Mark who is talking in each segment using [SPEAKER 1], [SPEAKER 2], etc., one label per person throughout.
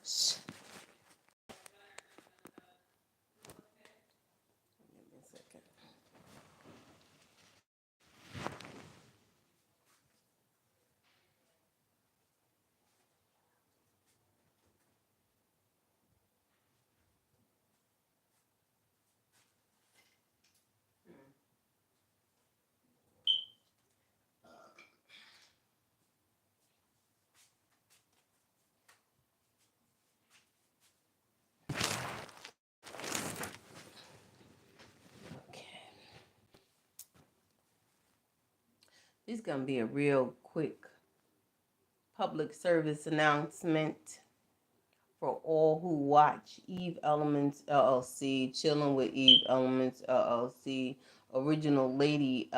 [SPEAKER 1] Give me a second. Okay. This is going to be a real quick public service announcement for all who watch Eve Elements LLC, Chilling with Eve Elements LLC, Original Lady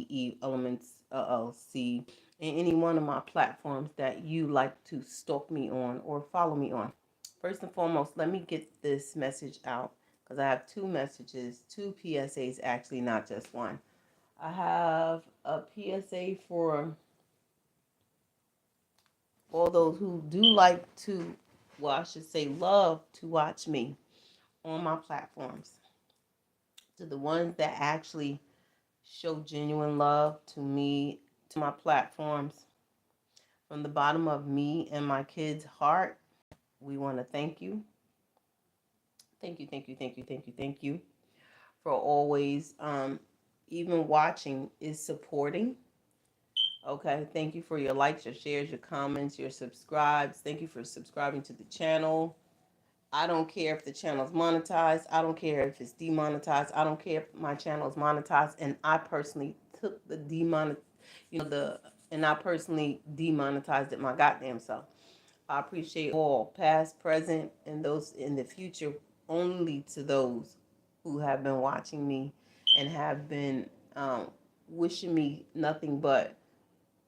[SPEAKER 1] Eve Elements LLC, and any one of my platforms that you like to stalk me on or follow me on. First and foremost, let me get this message out because I have two messages, two PSAs actually, not just one. I have a PSA for all those who do like to, well, I should say love to watch me on my platforms. To the ones that actually show genuine love to me, to my platforms, from the bottom of me and my kids' heart, we want to thank you. Thank you, thank you, thank you, thank you, thank you for always, even watching is supporting. Okay, thank you for your likes, your shares, your comments, your subscribes. Thank you for subscribing to the channel. I don't care if the channel's monetized. I don't care if it's demonetized. I don't care if my channel is monetized. And I personally took the and I personally demonetized it my goddamn self. I appreciate all, past, present, and those in the future, only to those who have been watching me and have been wishing me nothing but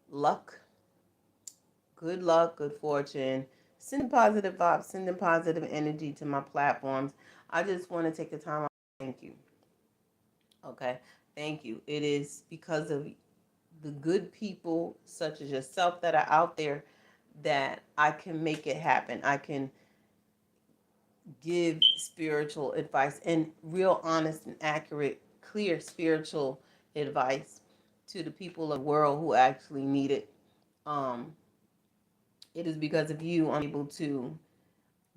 [SPEAKER 1] luck, good fortune, sending positive vibes, sending positive energy to my platforms. I just want to take the time out. Thank you. Okay. Thank you. It is because of the good people such as yourself that are out there that I can make it happen. I can give spiritual advice and real honest and accurate, clear spiritual advice to the people of the world who actually need it. Um, it is because of you I'm able to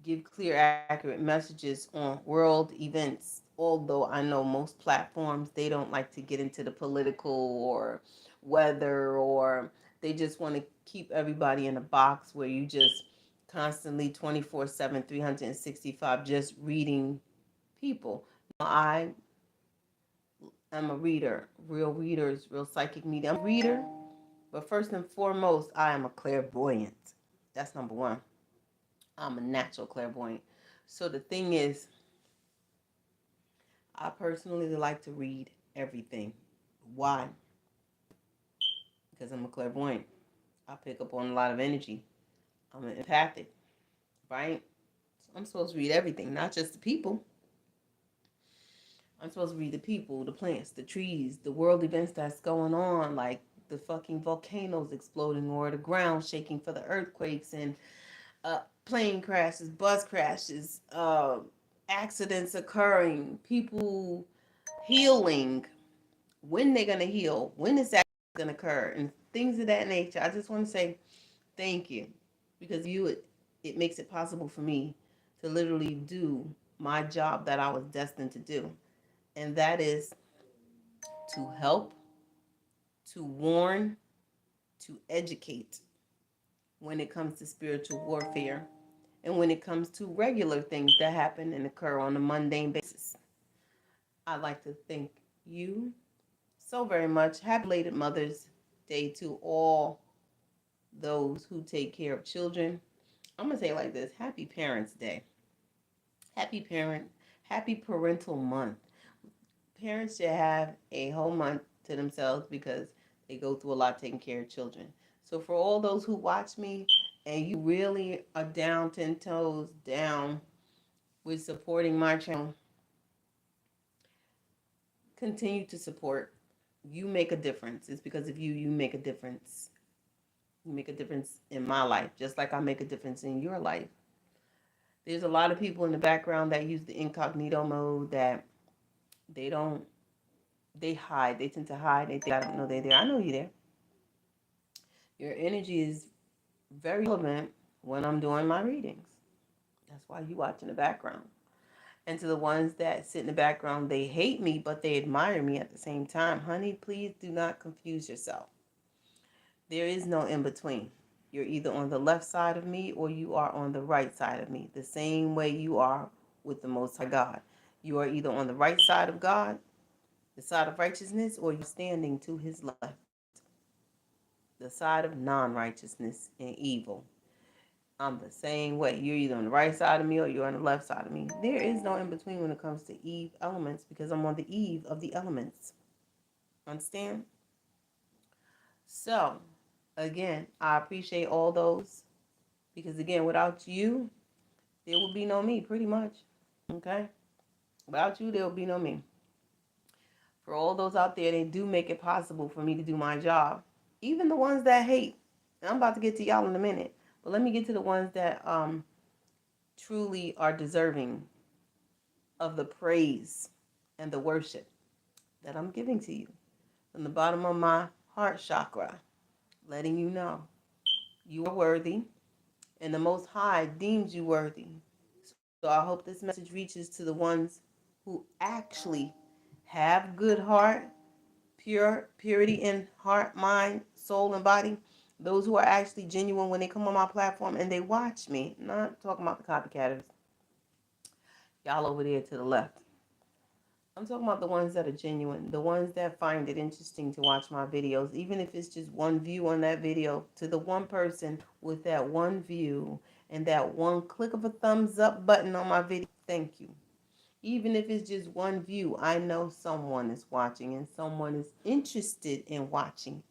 [SPEAKER 1] give clear, accurate messages on world events. Although I know most platforms, they don't like to get into the political or weather, or they just want to keep everybody in a box where you just constantly 24/7, 365, just reading people. I am a reader, real readers, real psychic medium. I'm a reader, but first and foremost, I am a clairvoyant. That's number one. I'm a natural clairvoyant. So the thing is, I personally like to read everything. Why? Because I'm a clairvoyant. I pick up on a lot of energy. I'm an empathic, right? So I'm supposed to read everything, not just the people. I'm supposed to read the people, the plants, the trees, the world events that's going on, like the fucking volcanoes exploding or the ground shaking for the earthquakes and plane crashes, bus crashes, accidents occurring, people healing, when they're going to heal, when is that going to occur, and things of that nature. I just want to say thank you because it makes it possible for me to literally do my job that I was destined to do. And that is to help, to warn, to educate when it comes to spiritual warfare and when it comes to regular things that happen and occur on a mundane basis. I'd like to thank you so very much. Happy belated Mother's Day to all those who take care of children. I'm going to say it like this. Happy Parents Day. Happy Parental Month. Parents should have a whole month to themselves because they go through a lot taking care of children. So for all those who watch me and you really are down 10 toes down with supporting my channel, continue to support. You make a difference. It's because of you, you make a difference. You make a difference in my life, just like I make a difference in your life. There's a lot of people in the background that use the incognito mode that they don't, they hide. They tend to hide. They think I don't know they're there. I know you're there. Your energy is very relevant when I'm doing my readings. That's why you watch in the background. And to the ones that sit in the background, they hate me, but they admire me at the same time. Honey, please do not confuse yourself. There is no in between. You're either on the left side of me or you are on the right side of me, the same way you are with the Most High God. You are either on the right side of God, the side of righteousness, or you're standing to his left, the side of non righteousness and evil. I'm the same way. You're either on the right side of me or you're on the left side of me. There is no in between when it comes to Eve elements because I'm on the eve of the elements. Understand? So, again, I appreciate all those because, again, without you, there would be no me, pretty much. Okay? Without you, there will be no me. For all those out there, they do make it possible for me to do my job. Even the ones that hate. And I'm about to get to y'all in a minute. But let me get to the ones that truly are deserving of the praise and the worship that I'm giving to you from the bottom of my heart chakra, letting you know you are worthy and the Most High deems you worthy. So I hope this message reaches to the ones who actually have good heart, purity in heart, mind, soul, and body. Those who are actually genuine when they come on my platform and they watch me. Not talking about the copycatters. Y'all over there to the left. I'm talking about the ones that are genuine, the ones that find it interesting to watch my videos, even if it's just one view on that video. To the one person with that one view and that one click of a thumbs up button on my video, thank you. Even if it's just one view, I know someone is watching and someone is interested in watching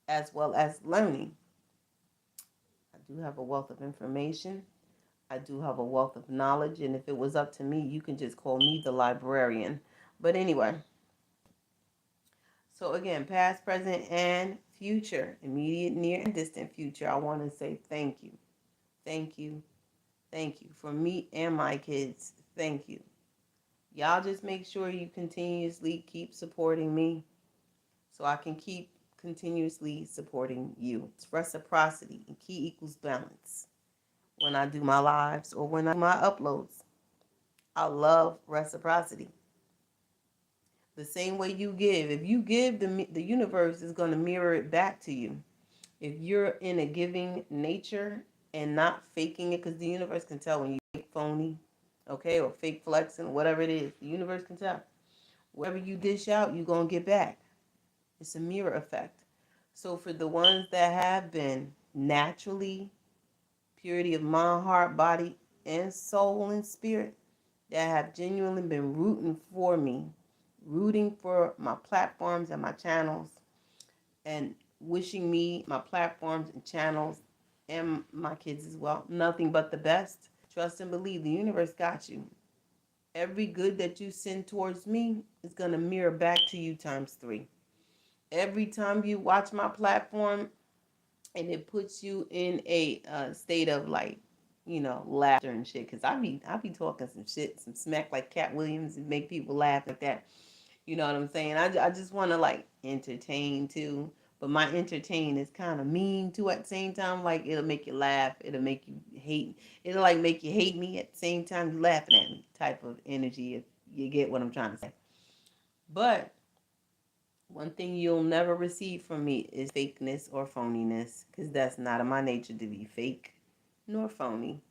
[SPEAKER 1] as well as learning. I do have a wealth of information. I do have a wealth of knowledge, and if it was up to me, you can just call me the librarian. But anyway, so again, past, present, and future, immediate, near, and distant future, I want to say thank you. Thank you. Thank you. For me and my kids, thank you. Y'all just make sure you continuously keep supporting me so I can keep continuously supporting you. It's reciprocity and key equals balance. When I do my lives or when I do my uploads, I love reciprocity. The same way you give. If you give, the universe is going to mirror it back to you. If you're in a giving nature and not faking it, because the universe can tell when you fake phony, okay, or fake flexing, whatever it is, the universe can tell. Whatever you dish out, you're going to get back. It's a mirror effect. So for the ones that have been naturally purity of mind, heart, body, and soul and spirit, that have genuinely been rooting for me, rooting for my platforms and my channels, and wishing me, my platforms and channels, and my kids as well, nothing but the best. Trust and believe the universe got you. Every good that you send towards me is going to mirror back to you times three. Every time you watch my platform and it puts you in a state of like, laughter and shit. Cause I be talking some shit, some smack like Cat Williams and make people laugh like that. You know what I'm saying? I just want to like entertain too, but my entertain is kind of mean too at the same time. Like it'll make you laugh, it'll make you hate, it'll like make you hate me at the same time you laughing at me. Type of energy, if you get what I'm trying to say. But one thing you'll never receive from me is fakeness or phoniness, because that's not in my nature to be fake nor phony.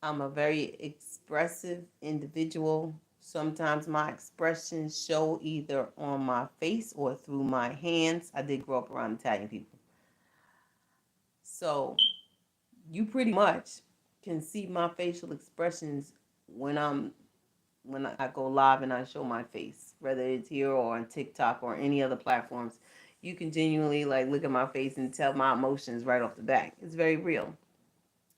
[SPEAKER 1] I'm a very expressive individual. Sometimes my expressions show either on my face or through my hands. I did grow up around Italian people. So you pretty much can see my facial expressions when I go live and I show my face, whether it's here or on TikTok or any other platforms. You can genuinely like look at my face and tell my emotions right off the bat. It's very real.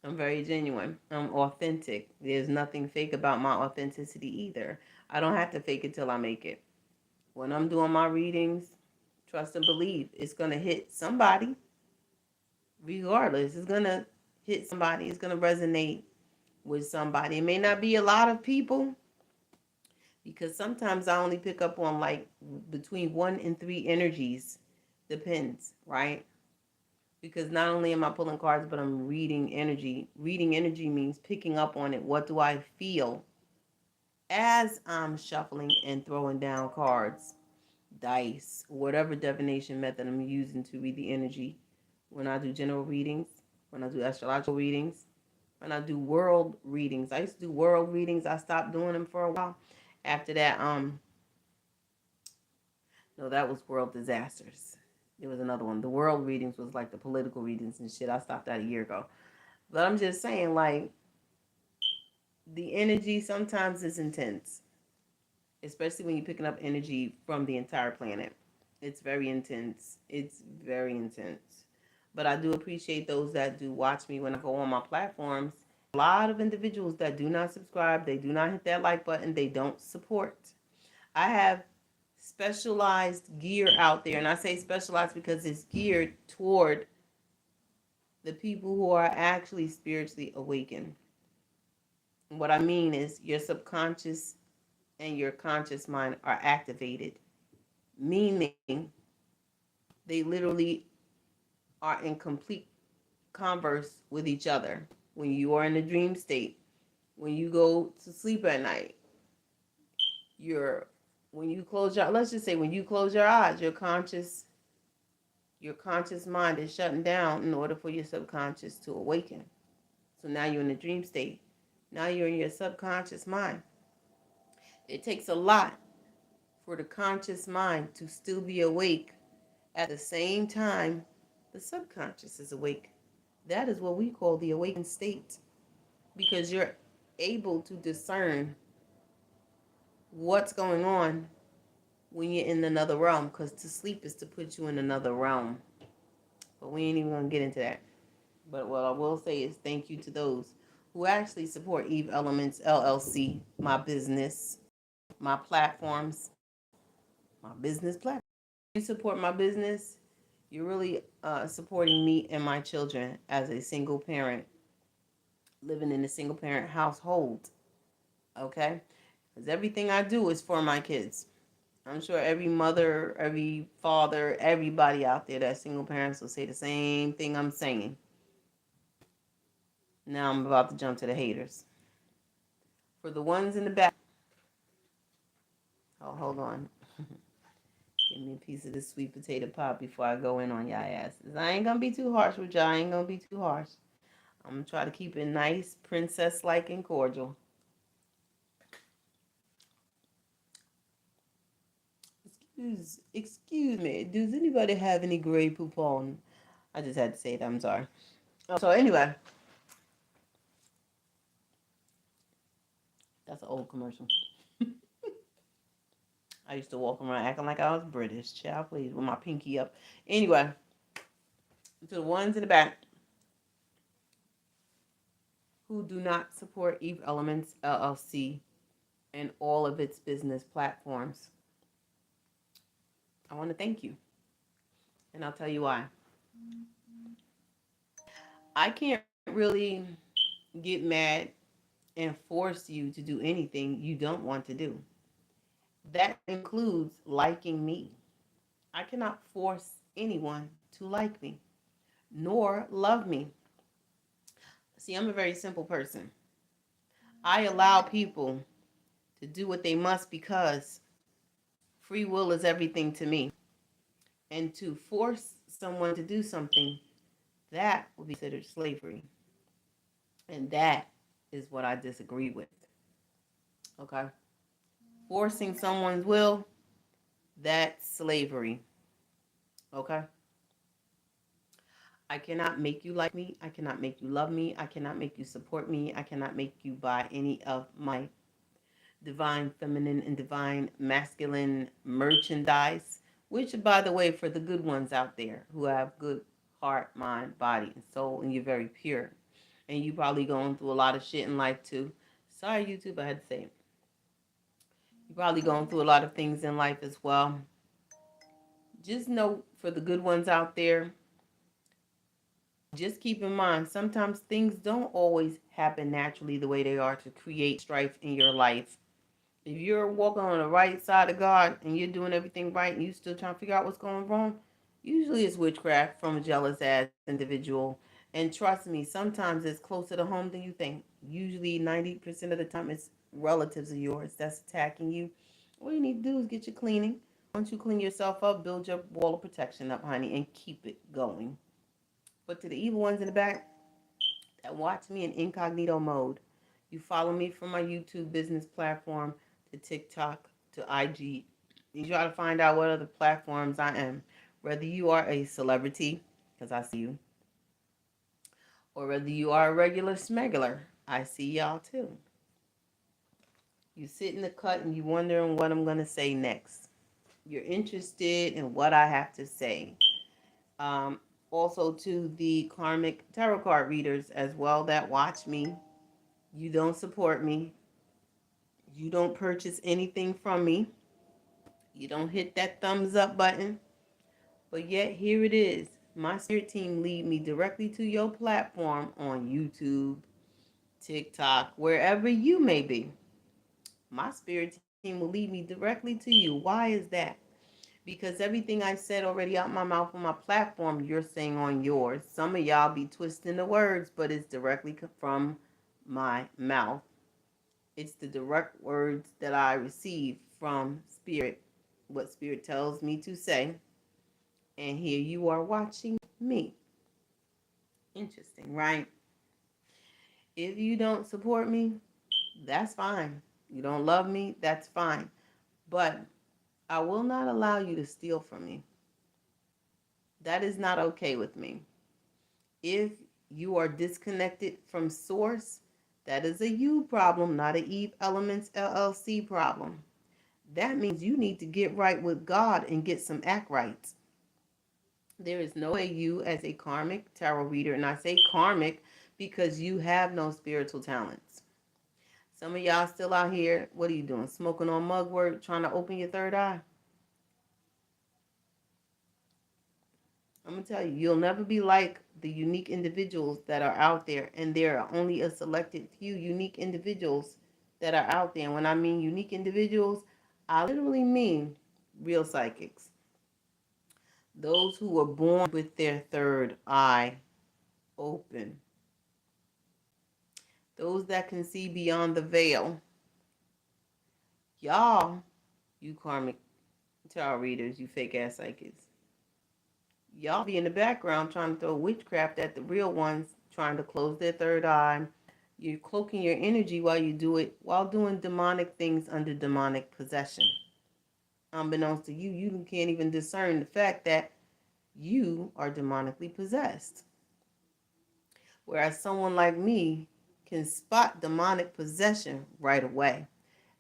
[SPEAKER 1] I'm very genuine. I'm authentic. There's nothing fake about my authenticity either. I don't have to fake it till I make it. When I'm doing my readings, Trust and believe. It's going to hit somebody regardless. It's going to hit somebody. It's going to resonate with somebody. It may not be a lot of people because sometimes I only pick up on like between 1 and 3 energies. Depends, right? Because not only am I pulling cards, but I'm reading energy. Reading energy means picking up on it. What do I feel as I'm shuffling and throwing down cards, dice, whatever divination method I'm using to read the energy? When I do general readings, when I do astrological readings, when I do world readings. I used to do world readings. I stopped doing them for a while. After that, no, that was world disasters. There was another one. The world readings was like the political readings and shit. I stopped that a year ago. But I'm just saying, like, the energy sometimes is intense, especially when you're picking up energy from the entire planet. It's very intense. It's very intense. But I do appreciate those that do watch me when I go on my platforms. A lot of individuals that do not subscribe, they do not hit that like button, they don't support. I have specialized gear out there, and I say specialized because it's geared toward the people who are actually spiritually awakened. What I mean is your subconscious and your conscious mind are activated, meaning they literally are in complete converse with each other. When you are in a dream state, when you go to sleep at night, you're when you close your let's just say when you close your eyes, your conscious mind is shutting down in order for your subconscious to awaken. So now you're in a dream state. Now you're in your subconscious mind. It takes a lot for the conscious mind to still be awake at the same time the subconscious is awake. That is what we call the awakened state, because you're able to discern what's going on when you're in another realm, because to sleep is to put you in another realm. But we ain't even going to get into that. But what I will say is thank you to those who actually support Eve Elements LLC, my business, my platforms, my business platform. You support my business, you're really supporting me and my children as a single parent living in a single parent household. Okay? Because everything I do is for my kids. I'm sure every mother, every father, everybody out there that's single parents will say the same thing I'm saying. Now I'm about to jump to the haters. For the ones in the back, oh, hold on. Give me a piece of this sweet potato pie before I go in on y'all asses. I ain't gonna be too harsh with y'all. I ain't gonna be too harsh. I'm gonna try to keep it nice, princess-like, and cordial. Excuse me. Does anybody have any Grey Poupon? I just had to say it. I'm sorry. So anyway, that's an old commercial. I used to walk around acting like I was British. Child, please, with my pinky up. Anyway, to the ones in the back who do not support Eve Elements LLC and all of its business platforms, I want to thank you. And I'll tell you why. I can't really get mad and force you to do anything you don't want to do. That includes liking me. I cannot force anyone to like me, nor love me. See, I'm a very simple person. I allow people to do what they must because free will is everything to me. And to force someone to do something, that would be considered slavery. And that is what I disagree with. Okay? Forcing someone's will, that's slavery. Okay? I cannot make you like me. I cannot make you love me. I cannot make you support me. I cannot make you buy any of my divine feminine and divine masculine merchandise, which, by the way, for the good ones out there who have good heart, mind, body, and soul, and you're very pure. And you probably going through a lot of shit in life too. Sorry, YouTube, I had to say it. You're probably going through a lot of things in life as well. Just know, for the good ones out there, just keep in mind, sometimes things don't always happen naturally the way they are to create strife in your life. If you're walking on the right side of God and you're doing everything right and you still trying to figure out what's going wrong, usually it's witchcraft from a jealous ass individual. And trust me, sometimes it's closer to home than you think. Usually 90% of the time it's relatives of yours that's attacking you. All you need to do is get your cleaning. Once you clean yourself up, build your wall of protection up, honey, and keep it going. But to the evil ones in the back that watch me in incognito mode, you follow me from my YouTube business platform to TikTok to IG. You try to find out what other platforms I am. Whether you are a celebrity, because I see you, or whether you are a regular smegular, I see y'all too. You sit in the cut and you wondering what I'm going to say next. You're interested in what I have to say. Um, Also, to the karmic tarot card readers as well that watch me, you don't support me. You don't purchase anything from me. You don't hit that thumbs up button. But yet, here it is. My spirit team lead me directly to your platform on YouTube, TikTok, wherever you may be. My spirit team will lead me directly to you. Why is that? Because everything I said already out my mouth on my platform, you're saying on yours. Some of y'all be twisting the words, but it's directly from my mouth. It's the direct words that I receive from Spirit, what Spirit tells me to say. And here you are watching me. Interesting, right? If you don't support me, that's fine. You don't love me, that's fine. But I will not allow you to steal from me. That is not okay with me. If you are disconnected from source, that is a you problem, not a Eve Elements LLC problem. That means you need to get right with God and get some act rights. There is no way you, as a karmic tarot reader, and I say karmic because you have no spiritual talents. Some of y'all still out here, what are you doing? Smoking on mugwort, trying to open your third eye? I'm going to tell you, you'll never be like the unique individuals that are out there. And there are only a selected few unique individuals that are out there. And when I mean unique individuals, I literally mean real psychics. Those who were born with their third eye open. Those that can see beyond the veil. Y'all, you karmic tarot readers, you fake ass psychics. Y'all be in the background trying to throw witchcraft at the real ones, trying to close their third eye. You're cloaking your energy while you do it, while doing demonic things under demonic possession. Unbeknownst to you, you can't even discern the fact that you are demonically possessed. Whereas someone like me can spot demonic possession right away.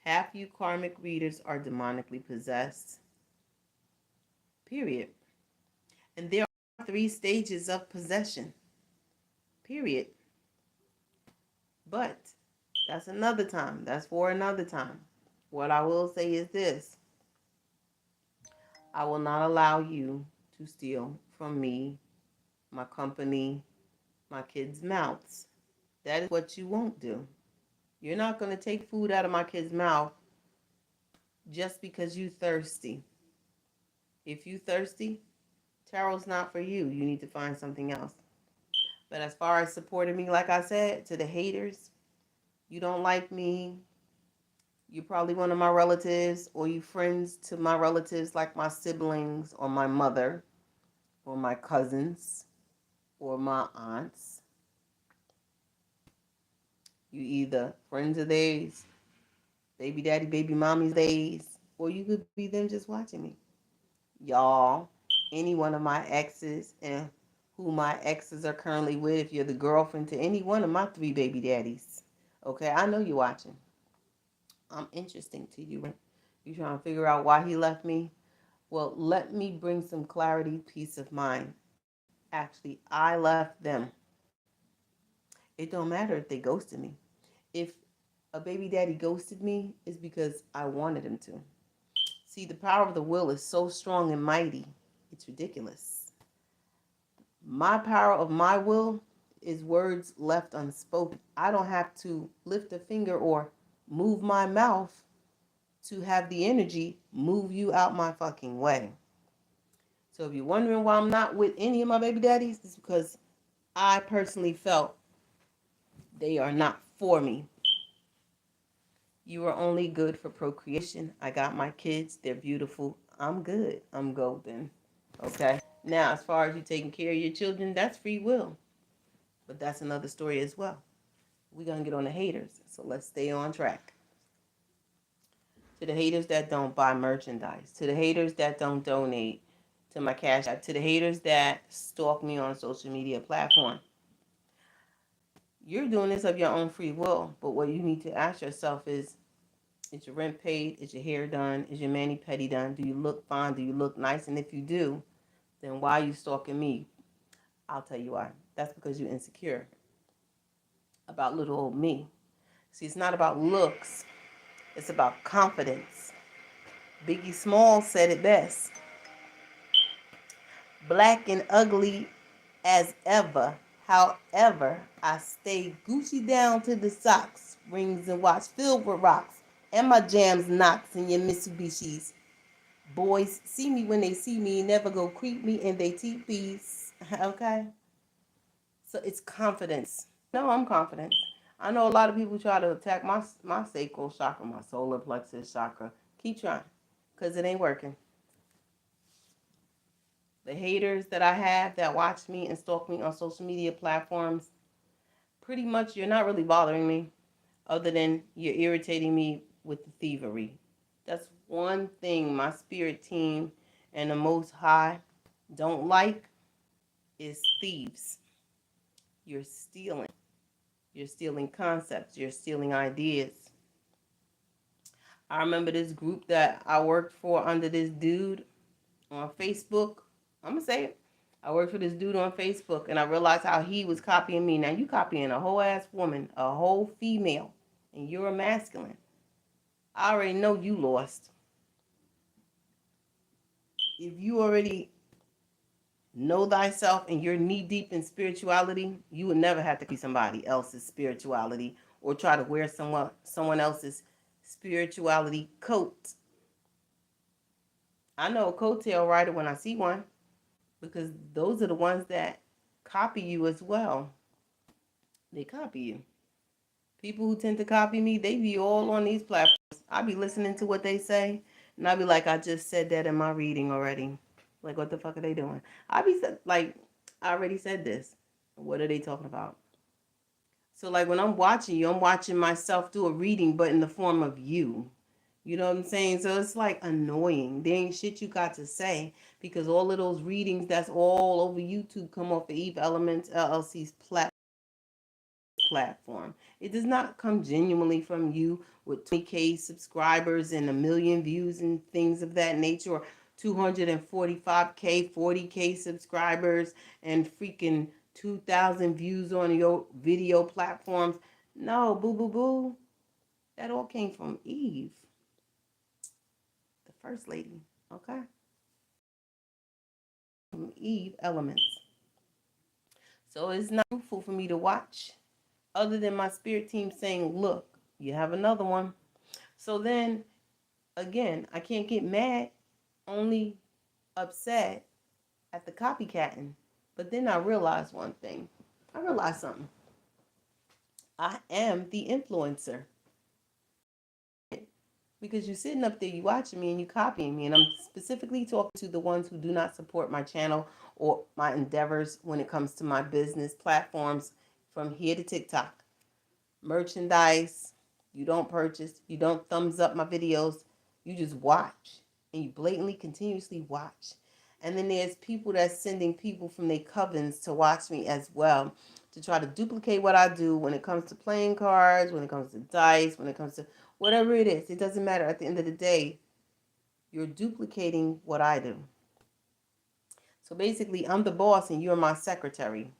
[SPEAKER 1] Half you karmic readers are demonically possessed. Period. And there are 3 stages of possession. Period. But that's another time. That's for another time. What I will say is this: I will not allow you to steal from me, my company, my kids' mouths. That is what you won't do. You're not going to take food out of my kid's mouth just because you thirsty. If you thirsty, tarot's not for you. You need to find something else. But as far as supporting me, like I said, to the haters, you don't like me, you're probably one of my relatives, or you friends to my relatives like my siblings or my mother or my cousins or my aunts. You either friends of theirs, baby daddy, baby mommy's days, or you could be them just watching me. Y'all, any one of my exes and who my exes are currently with, if you're the girlfriend to any one of my 3 baby daddies. Okay, I know you're watching. I'm interesting to you. You trying to figure out why he left me? Well, let me bring some clarity, peace of mind. Actually, I left them. It don't matter if they ghosted me. If a baby daddy ghosted me, it's because I wanted him to. See, the power of the will is so strong and mighty. It's ridiculous. My power of my will is words left unspoken. I don't have to lift a finger or move my mouth to have the energy move you out my fucking way. So if you're wondering why I'm not with any of my baby daddies, it's because I personally felt they are not for me. You are only good for procreation. I got my kids. They're beautiful. I'm good. I'm golden. Okay. Now, as far as you taking care of your children, that's free will. But that's another story as well. We're going to get on the haters. So let's stay on track. To the haters that don't buy merchandise. To the haters that don't donate to my cash app. To the haters that stalk me on social media platform. You're doing this of your own free will. But what you need to ask yourself is your rent paid? Is your hair done? Is your mani-pedi done? Do you look fine? Do you look nice? And if you do, then why are you stalking me? I'll tell you why. That's because you're insecure about little old me. See, it's not about looks. It's about confidence. Biggie Smalls said it best. Black and ugly as ever. However, I stay Gucci down to the socks, rings and watch filled with rocks, and my jams knocks in your Mitsubishis. Boys see me when they see me, never go creep me in they teepees. Okay? So it's confidence. No, I'm confident. I know a lot of people try to attack my sacral chakra, my solar plexus chakra. Keep trying, because it ain't working. The haters that I have that watch me and stalk me on social media platforms, pretty much you're not really bothering me, other than you're irritating me with the thievery. That's one thing my spirit team and the Most High don't like is thieves. You're stealing. You're stealing concepts. You're stealing ideas. I remember this group that I worked for under this dude on Facebook. I'm going to say it. I worked for this dude on Facebook, and I realized how he was copying me. Now, you copying a whole ass woman, a whole female, and you're a masculine. I already know you lost. If you already know thyself and you're knee deep in spirituality, you would never have to be somebody else's spirituality or try to wear someone else's spirituality coat. I know a coattail rider when I see one, because those are the ones that copy you as well. They copy you. People who tend to copy me, they be all on these platforms. I be listening to what they say, and I be like, I just said that in my reading already. Like, what the fuck are they doing? I be like, I already said this. What are they talking about? So, like, when I'm watching you, I'm watching myself do a reading, but in the form of you. You know what I'm saying? So it's like annoying. There ain't shit you got to say, because all of those readings that's all over YouTube come off of Eve Elements LLC's platform. It does not come genuinely from you with 20K subscribers and a million views and things of that nature, or 245K, 40K subscribers and freaking 2,000 views on your video platforms. No, boo, boo, boo. That all came from Eve, the first lady, okay? From Eve Elements. So it's not fruitful for me to watch, other than my spirit team saying, look, you have another one. So then, again, I can't get mad, only upset at the copycatting. But then I realized one thing. I realized something. I am the influencer. Because you're sitting up there, you watching me and you copying me. And I'm specifically talking to the ones who do not support my channel or my endeavors when it comes to my business platforms from here to TikTok. Merchandise, you don't purchase, you don't thumbs up my videos, you just watch. And you blatantly, continuously watch. And then there's people that's sending people from their covens to watch me as well, to try to duplicate what I do when it comes to playing cards, when it comes to dice, when it comes to whatever it is. It doesn't matter. At the end of the day, you're duplicating what I do. So basically, I'm the boss and you're my secretary.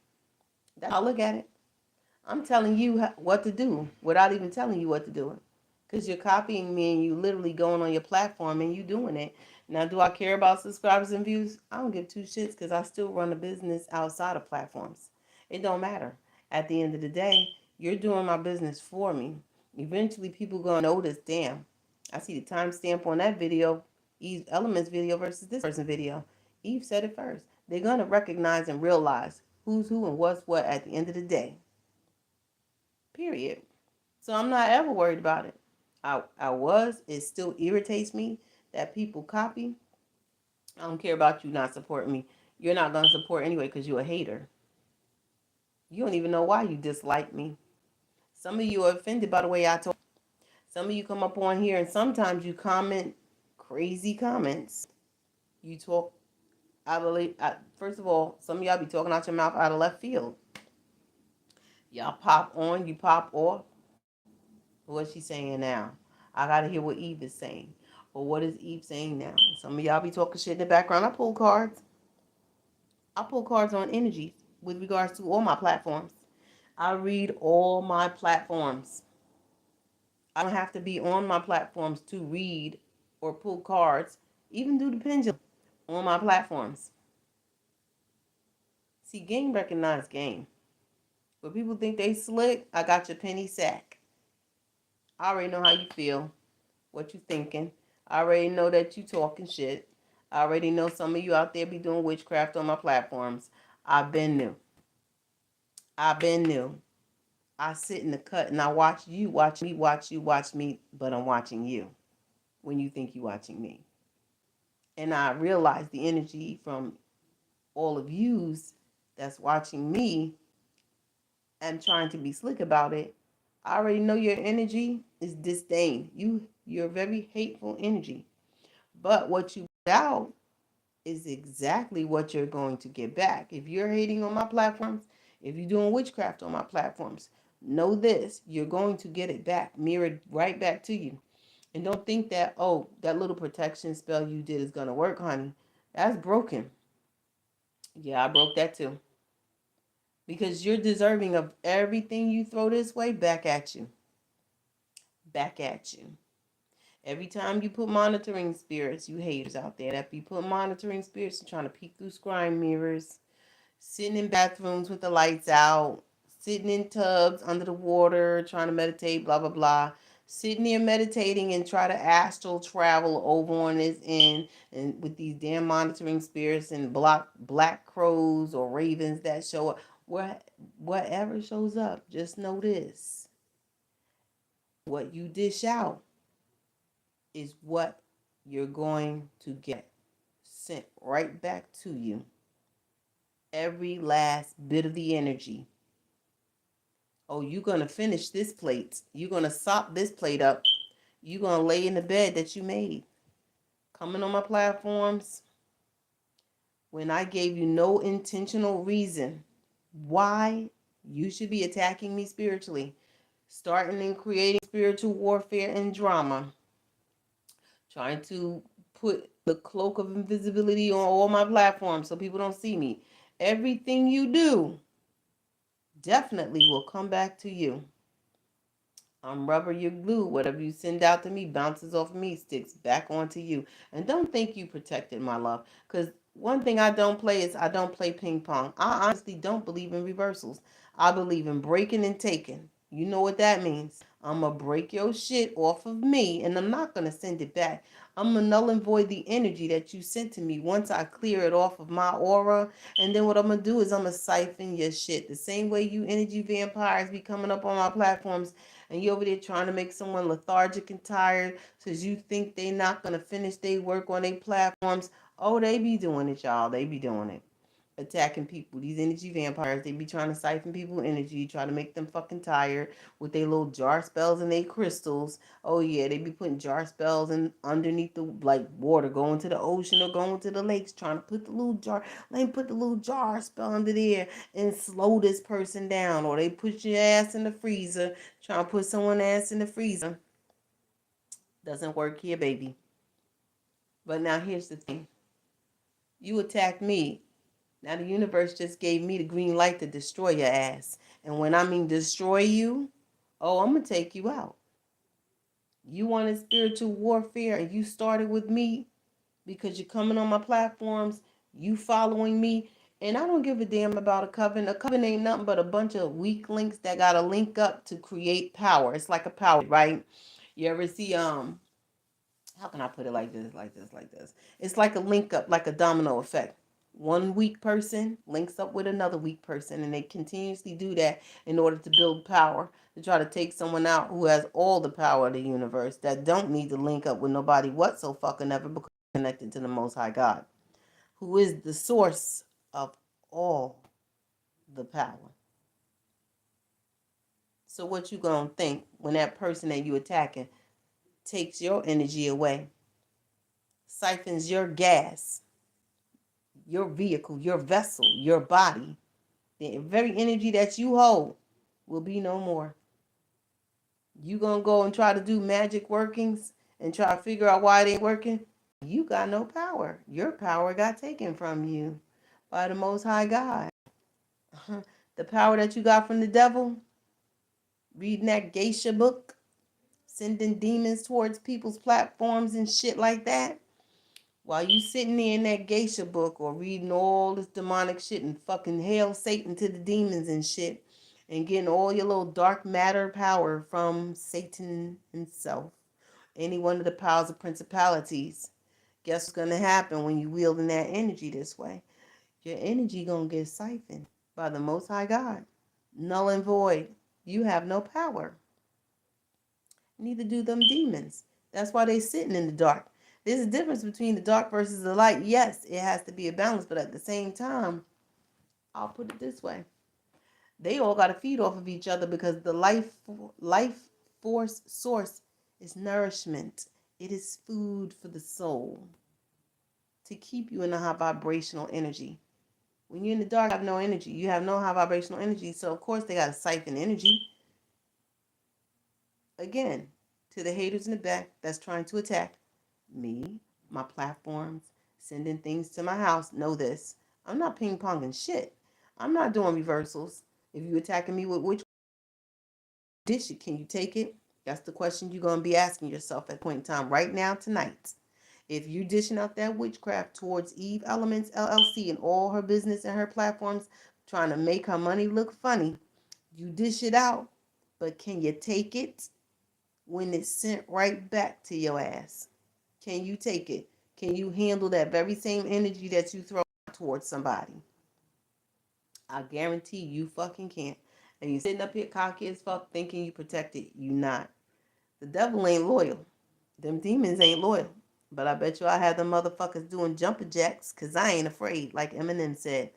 [SPEAKER 1] That's how I look at it. I'm telling you what to do without even telling you what to do. Because you're copying me and you literally going on your platform and you doing it. Now, do I care about subscribers and views? I don't give two shits because I still run a business outside of platforms. It don't matter. At the end of the day, you're doing my business for me. Eventually, people gonna notice. Damn, I see the timestamp on that video, Eve Elements video versus this person video. Eve said it first. They're gonna recognize and realize who's who and what's what at the end of the day. Period. So I'm not ever worried about it. It still irritates me that people copy. I don't care about you not supporting me. You're not going to support anyway because you're a hater. You don't even know why you dislike me. Some of you are offended by the way I talk. Some of you come up on here and sometimes you comment crazy comments. You talk first of all, some of y'all be talking out your mouth out of left field. Y'all pop on, you pop off. What's she saying now? I got to hear what Eve is saying. Or what is Eve saying now? Some of y'all be talking shit in the background. I pull cards. I pull cards on energies with regards to all my platforms. I read all my platforms. I don't have to be on my platforms to read or pull cards, even do the pendulum on my platforms. See, game recognize game. When people think they slick, I got your penny sack. I already know how you feel, what you thinking. I already know that you talking shit. I already know some of you out there be doing witchcraft on my platforms. I've been new. I sit in the cut and I watch you, watch me, watch you, watch me, but I'm watching you when you think you're watching me. And I realize the energy from all of yous that's watching me and trying to be slick about it. I already know your energy is disdain. You're very hateful energy. But what you put out is exactly what you're going to get back. If you're hating on my platforms, if you're doing witchcraft on my platforms, know this, you're going to get it back, mirrored right back to you. And don't think that, oh, that little protection spell you did is going to work, honey. That's broken. Yeah, I broke that too. Because you're deserving of everything you throw this way back at you. Back at you. Every time you put monitoring spirits, you haters out there that be putting monitoring spirits and trying to peek through scrying mirrors, sitting in bathrooms with the lights out, sitting in tubs under the water, trying to meditate, blah, blah, blah. Sitting there meditating and try to astral travel over on this end and with these damn monitoring spirits and black crows or ravens that show up. Whatever shows up, just know this. What you dish out is what you're going to get sent right back to you. Every last bit of the energy. Oh, you're going to finish this plate. You're going to sop this plate up. You're going to lay in the bed that you made. Coming on my platforms, when I gave you no intentional reason why you should be attacking me spiritually, starting and creating spiritual warfare and drama, trying to put the cloak of invisibility on all my platforms so people don't see me. Everything you do definitely will come back to you. I'm rubber, you're glue. Whatever you send out to me bounces off me, sticks back onto you. And don't think you protected my love. Because one thing I don't play is I don't play ping pong. I honestly don't believe in reversals. I believe in breaking and taking. You know what that means. I'm going to break your shit off of me and I'm not going to send it back. I'm going to null and void the energy that you sent to me once I clear it off of my aura. And then what I'm going to do is I'm going to siphon your shit. The same way you energy vampires be coming up on my platforms and you over there trying to make someone lethargic and tired because you think they not going to finish their work on their platforms. Oh, they be doing it, y'all. They be doing it. Attacking people. These energy vampires, they be trying to siphon people's energy, try to make them fucking tired with their little jar spells and their crystals. Oh, yeah, they be putting jar spells in underneath the, like, water, going to the ocean or going to the lakes, trying to put the little jar, let me put the little jar spell under there and slow this person down. Or they put your ass in the freezer, trying to put someone's ass in the freezer. Doesn't work here, baby. But now here's the thing. You attack me. Now the universe just gave me the green light to destroy your ass. And when I mean destroy you, oh, I'm going to take you out. You wanted spiritual warfare and you started with me. because you're coming on my platforms, you following me, and I don't give a damn about a coven. A coven ain't nothing but a bunch of weak links that got to link up to create power. It's like a power, right? You ever see how can I put it like this, like this, like this? It's like a link up, like a domino effect. One weak person links up with another weak person, and they continuously do that in order to build power, to try to take someone out who has all the power of the universe, that don't need to link up with nobody whatsoever because they're connected to the Most High God, who is the source of all the power. So what you gonna think when that person that you attacking takes your energy away, siphons your gas, your vehicle, your vessel, your body, the very energy that you hold will be no more. You gonna go and try to do magic workings and try to figure out why it ain't working? You got no power. Your power got taken from you by the Most High God. The power that you got from the devil, reading that geisha book, sending demons towards people's platforms and shit like that. While you sitting there in that geisha book or reading all this demonic shit and fucking hail Satan to the demons and shit and getting all your little dark matter power from Satan himself, any one of the powers of principalities, guess what's gonna happen when you wielding that energy this way? Your energy gonna get siphoned by the Most High God. Null and void. You have no power. Neither do them demons. That's why they sitting in the dark. There's a difference between the dark versus the light. Yes, it has to be a balance, but at the same time, I'll put it this way. They all got to feed off of each other because the life force source is nourishment. It is food for the soul to keep you in a high vibrational energy. When you're in the dark, you have no energy. You have no high vibrational energy. So, of course, they got to siphon energy. Again, to the haters in the back that's trying to attack me, my platforms, sending things to my house, know this. I'm not ping ponging shit. I'm not doing reversals. If you attacking me with which dish it, can you take it? That's the question you're going to be asking yourself at point in time right now tonight. If you dishing out that witchcraft towards Eve Elements LLC and all her business and her platforms, trying to make her money look funny, you dish it out, but can you take it when it's sent right back to your ass? Can you take it? Can you handle that very same energy that you throw towards somebody? I guarantee you fucking can't. And you sitting up here cocky as fuck thinking you protected. You not. The devil ain't loyal. Them demons ain't loyal. But I bet you I have them motherfuckers doing jumper jacks because I ain't afraid, like Eminem said.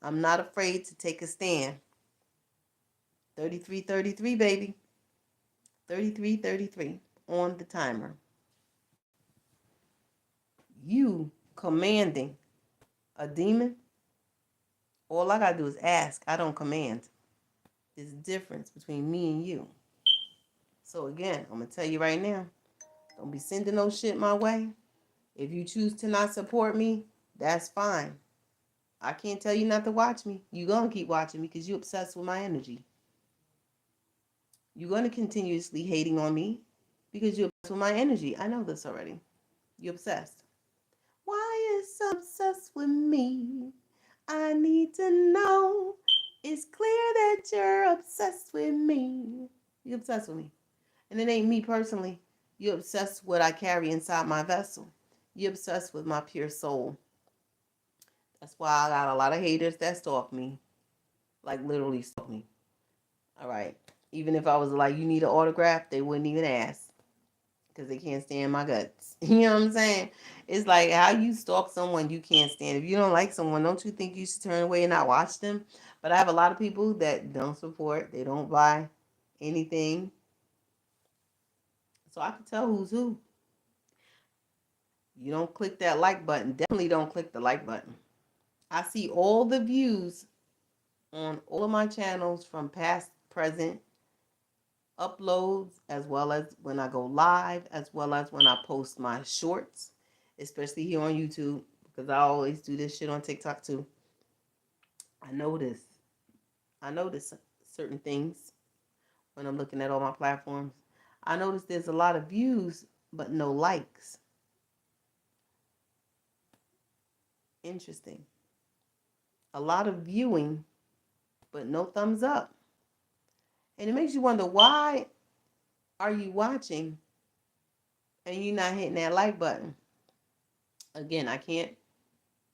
[SPEAKER 1] I'm not afraid to take a stand. 33-33, baby. 33-33 on the timer. You commanding a demon, all I gotta do is ask. I don't command. There's a difference between me and you. So again, I'm gonna tell you right now, don't be sending no shit my way. If you choose to not support me, that's fine. I can't tell you not to watch me. You're gonna keep watching me because you're obsessed with my energy. You're gonna continuously hating on me because you're obsessed with my energy. I know this already. You're obsessed. Why is so obsessed with me? I need to know. It's clear that you're obsessed with me. You're obsessed with me. And it ain't me personally. You're obsessed with what I carry inside my vessel. You're obsessed with my pure soul. That's why I got a lot of haters that stalk me. Like literally stalk me. All right. Even if I was like, you need an autograph, they wouldn't even ask. Because they can't stand my guts. You know what I'm saying? It's like how you stalk someone you can't stand. If you don't like someone, don't you think you should turn away and not watch them? But I have a lot of people that don't support. They don't buy anything. So I can tell who's who. You don't click that like button. Definitely don't click the like button. I see all the views on all of my channels from past, present uploads, as well as when I go live, as well as when I post my shorts, especially here on YouTube, because I always do this shit on TikTok too. I notice. I notice certain things when I'm looking at all my platforms. I notice there's a lot of views, but no likes. Interesting. A lot of viewing, but no thumbs up. And it makes you wonder, why are you watching and you're not hitting that like button? Again, I can't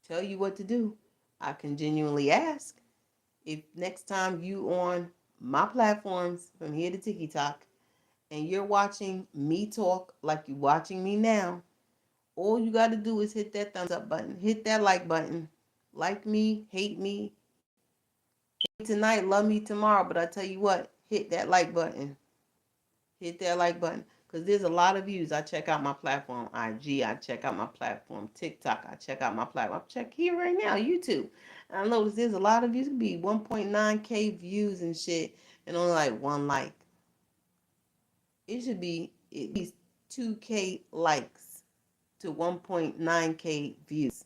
[SPEAKER 1] tell you what to do. I can genuinely ask. If next time you on my platforms from here to TikTok and you're watching me talk like you're watching me now, all you got to do is hit that thumbs up button, hit that like button. Like me, hate me tonight, love me tomorrow. But I tell you what, hit that like button. Hit that like button. Because there's a lot of views. I check out my platform, IG. I check out my platform, TikTok. I check out my platform. I check here right now, YouTube. And I notice there's a lot of views. It could be 1.9K views and shit, and only like one like. It should be at least 2K likes to 1.9K views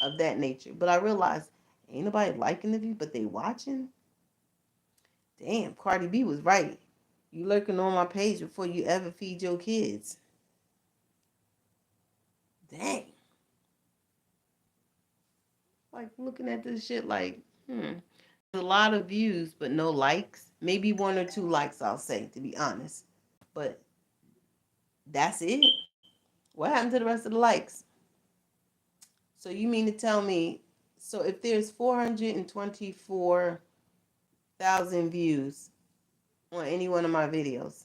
[SPEAKER 1] of that nature. But I realized ain't nobody liking the view, but they watching. Damn, Cardi B was right. You lurking on my page before you ever feed your kids. Dang. Like looking at this shit like, there's a lot of views, but no likes. Maybe one or two likes, I'll say, to be honest. But that's it. What happened to the rest of the likes? So you mean to tell me, so if there's 424,000 views on any one of my videos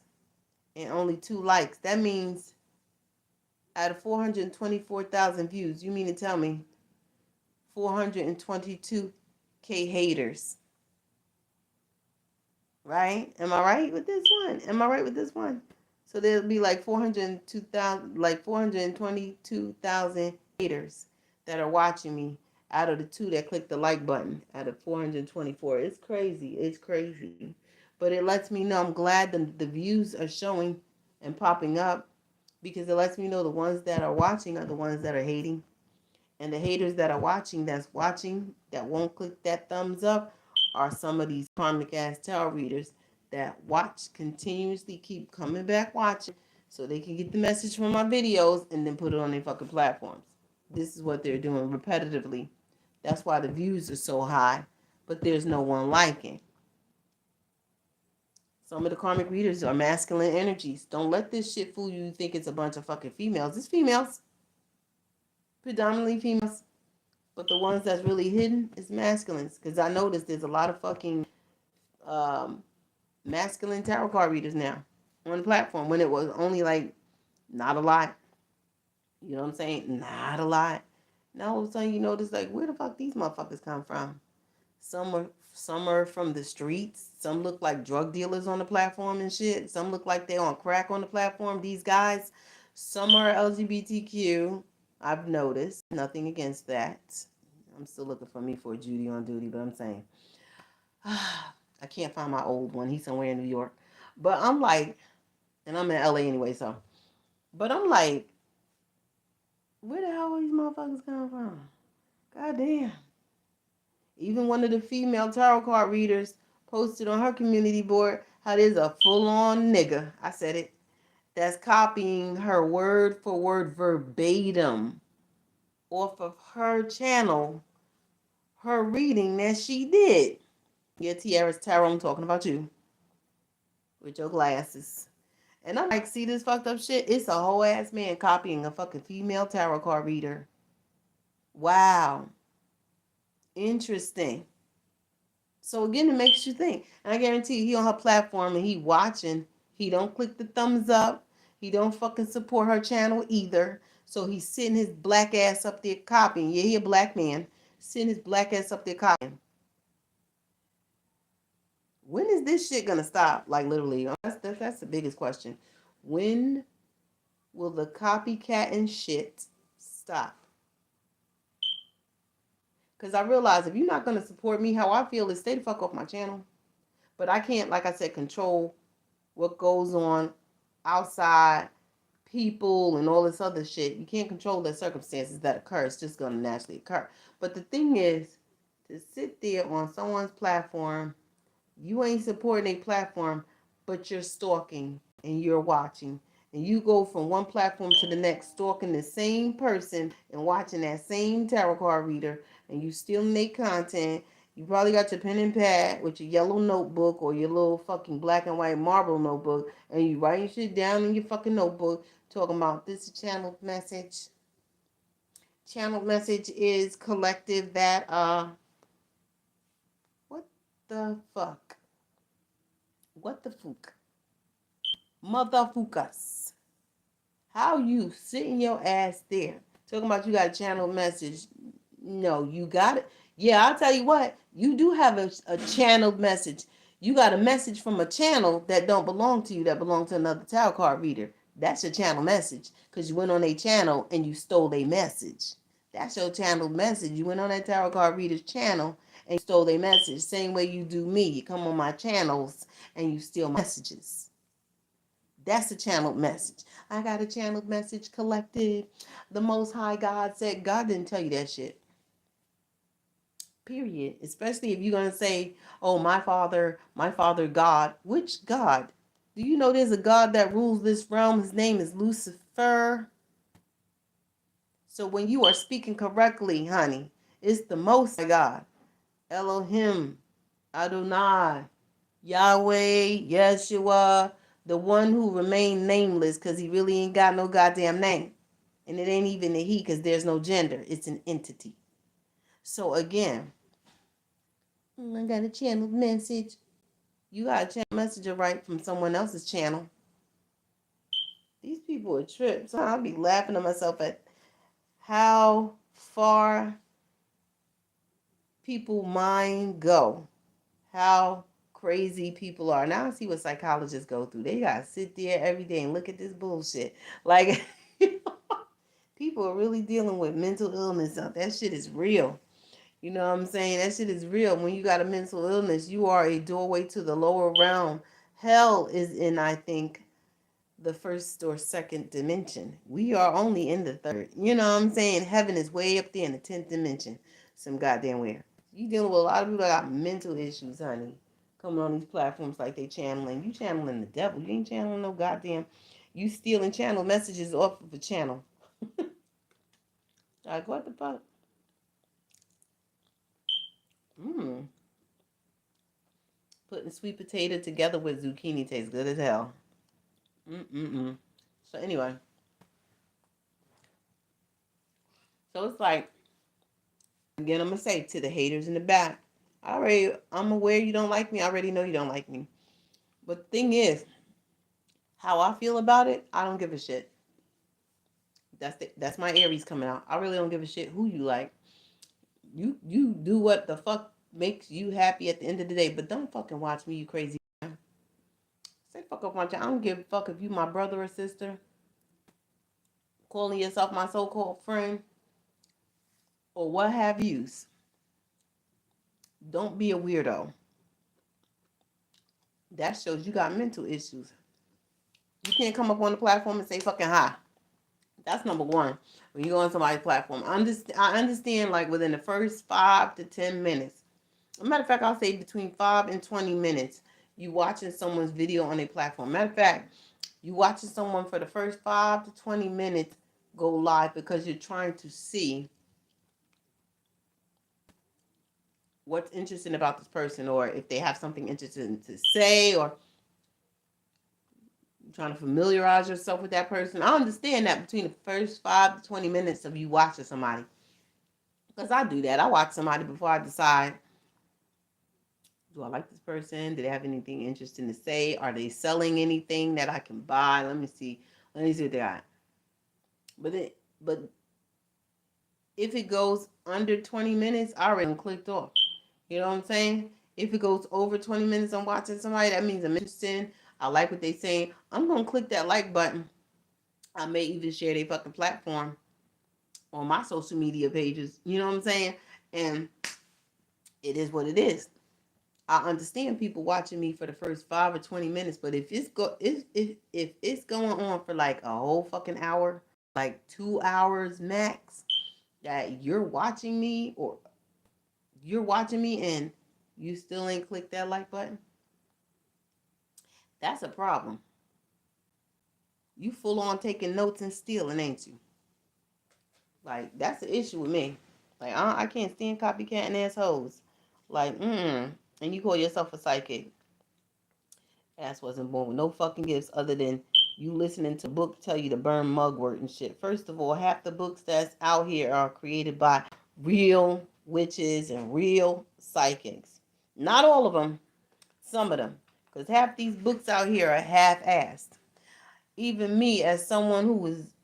[SPEAKER 1] and only two likes, that means out of 424,000 views, you mean to tell me 422K haters, right? Am I right with this one? Am I right with this one? So there'll be like 402,000, like 422,000 haters that are watching me out of the two that click the like button out of 424. It's crazy. It's crazy. But it lets me know, I'm glad the views are showing and popping up, because it lets me know the ones that are watching are the ones that are hating. And the haters that are watching, that won't click that thumbs up, are some of these karmic ass tarot readers that watch continuously, keep coming back watching, so they can get the message from my videos and then put it on their fucking platforms. This is what they're doing repetitively. That's why the views are so high, but there's no one liking. Some of the karmic readers are masculine energies. Don't let this shit fool you. You think it's a bunch of fucking females. It's females. Predominantly females. But the ones that's really hidden is masculines. Because I noticed there's a lot of fucking masculine tarot card readers now on the platform, when it was only like not a lot. You know what I'm saying? Not a lot. Now all of a sudden you notice, like, where the fuck these motherfuckers come from? Some are from the streets. Some look like drug dealers on the platform and shit. Some look like they on crack on the platform. These guys. Some are LGBTQ. I've noticed. Nothing against that. I'm still looking for me for a Judy on duty, but I'm saying I can't find my old one. He's somewhere in New York. But I'm like, and I'm in LA anyway, so. But I'm like, where the hell are these motherfuckers coming from? God damn. Even one of the female tarot card readers posted on her community board how there's a full-on nigga, I said it, that's copying her word for word verbatim off of her channel, her reading that she did. Yeah, Tiara's Tarot, I'm talking about you with your glasses. And I'm like, see this fucked up shit? It's a whole ass man copying a fucking female tarot card reader. Wow. Interesting. So again, it makes you think. And I guarantee you, he on her platform and he watching. He don't click the thumbs up. He don't fucking support her channel either. So he's sitting his black ass up there copying. Yeah, he a black man. Sitting his black ass up there copying. When is this shit gonna stop? Like literally, that's the biggest question. When will the copycat and shit stop? Because I realize if you're not gonna support me, how I feel is stay the fuck off my channel. But I can't, like I said, control what goes on outside, people and all this other shit. You can't control the circumstances that occur. It's just gonna naturally occur. But the thing is, to sit there on someone's platform, you ain't supporting a platform, but you're stalking and you're watching and you go from one platform to the next, stalking the same person and watching that same tarot card reader, and you stealing their content. You probably got your pen and pad with your yellow notebook or your little fucking black and white marble notebook, and you writing shit down in your fucking notebook, talking about this channel message. Channel message is collective that what the fuck? What the fuck? Motherfuckers. How you sitting your ass there talking about you got a channel message? No, you got it. Yeah, I'll tell you what. You do have a channeled message. You got a message from a channel that don't belong to you, that belong to another tarot card reader. That's your channel message because you went on a channel and you stole a message. That's your channeled message. You went on that tarot card reader's channel and you stole a message. Same way you do me. You come on my channels and you steal messages. That's a channeled message. I got a channeled message collected. The Most High God said, God didn't tell you that shit. Period. Especially if you're going to say, oh, my father, God. Which God? Do you know there's a God that rules this realm? His name is Lucifer. So when you are speaking correctly, honey, it's the Most High God. Elohim, Adonai, Yahweh, Yeshua, the one who remained nameless because he really ain't got no goddamn name. And it ain't even a he because there's no gender. It's an entity. So again, I got a channeled message. You got a channel message right from someone else's channel. These people are trips. I'll be laughing at myself at how far people mind go. How crazy people are. Now I see what psychologists go through. They gotta sit there every day and look at this bullshit. Like people are really dealing with mental illness. That shit is real. You know what I'm saying? That shit is real. When you got a mental illness, you are a doorway to the lower realm. Hell is in, I think, the first or second dimension. We are only in the third. You know what I'm saying? Heaven is way up there in the 10th dimension. Some goddamn where. You dealing with a lot of people that got mental issues, honey. Coming on these platforms like they channeling. You channeling the devil. You ain't channeling no goddamn. You stealing channel messages off of a channel. Like, what the fuck? Putting sweet potato together with zucchini tastes good as hell. So anyway. So it's like, again, I'm going to say to the haters in the back, I'm aware you don't like me. I already know you don't like me. But the thing is, how I feel about it, I don't give a shit. That's my Aries coming out. I really don't give a shit who you like. You do what the fuck makes you happy at the end of the day, but don't fucking watch me, you crazy. Say fuck up, watch. I don't give a fuck if you my brother or sister, calling yourself my so-called friend, or what have yous. Don't be a weirdo. That shows you got mental issues. You can't come up on the platform and say fucking hi. That's number one. When you go on somebody's platform, I understand like within the first 5 to 10 minutes. As a matter of fact, I'll say between 5 and 20 minutes, you watching someone's video on a platform. Matter of fact, you watching someone for the first 5 to 20 minutes go live because you're trying to see what's interesting about this person, or if they have something interesting to say, or trying to familiarize yourself with that person. I understand that between the first 5 to 20 minutes of you watching somebody. Because I do that. I watch somebody before I decide, do I like this person? Do they have anything interesting to say? Are they selling anything that I can buy? Let me see. Let me see what they got. But if it goes under 20 minutes, I already clicked off. You know what I'm saying? If it goes over 20 minutes, I'm watching somebody, that means I'm interested. I like what they saying. I'm going to click that like button. I may even share their fucking platform on my social media pages. You know what I'm saying? And it is what it is. I understand people watching me for the first 5 or 20 minutes, but if it's going on for like a whole fucking hour, like 2 hours max, that you're watching me and you still ain't clicked that like button, that's a problem. You full on taking notes and stealing, ain't you? Like, that's the issue with me. Like, I can't stand copycatting assholes. Like, and you call yourself a psychic. Ass wasn't born with no fucking gifts other than you listening to book tell you to burn mugwort and shit. First of all, half the books that's out here are created by real witches and real psychics. Not all of them, some of them. Because half these books out here are half-assed. Even me, as someone who was,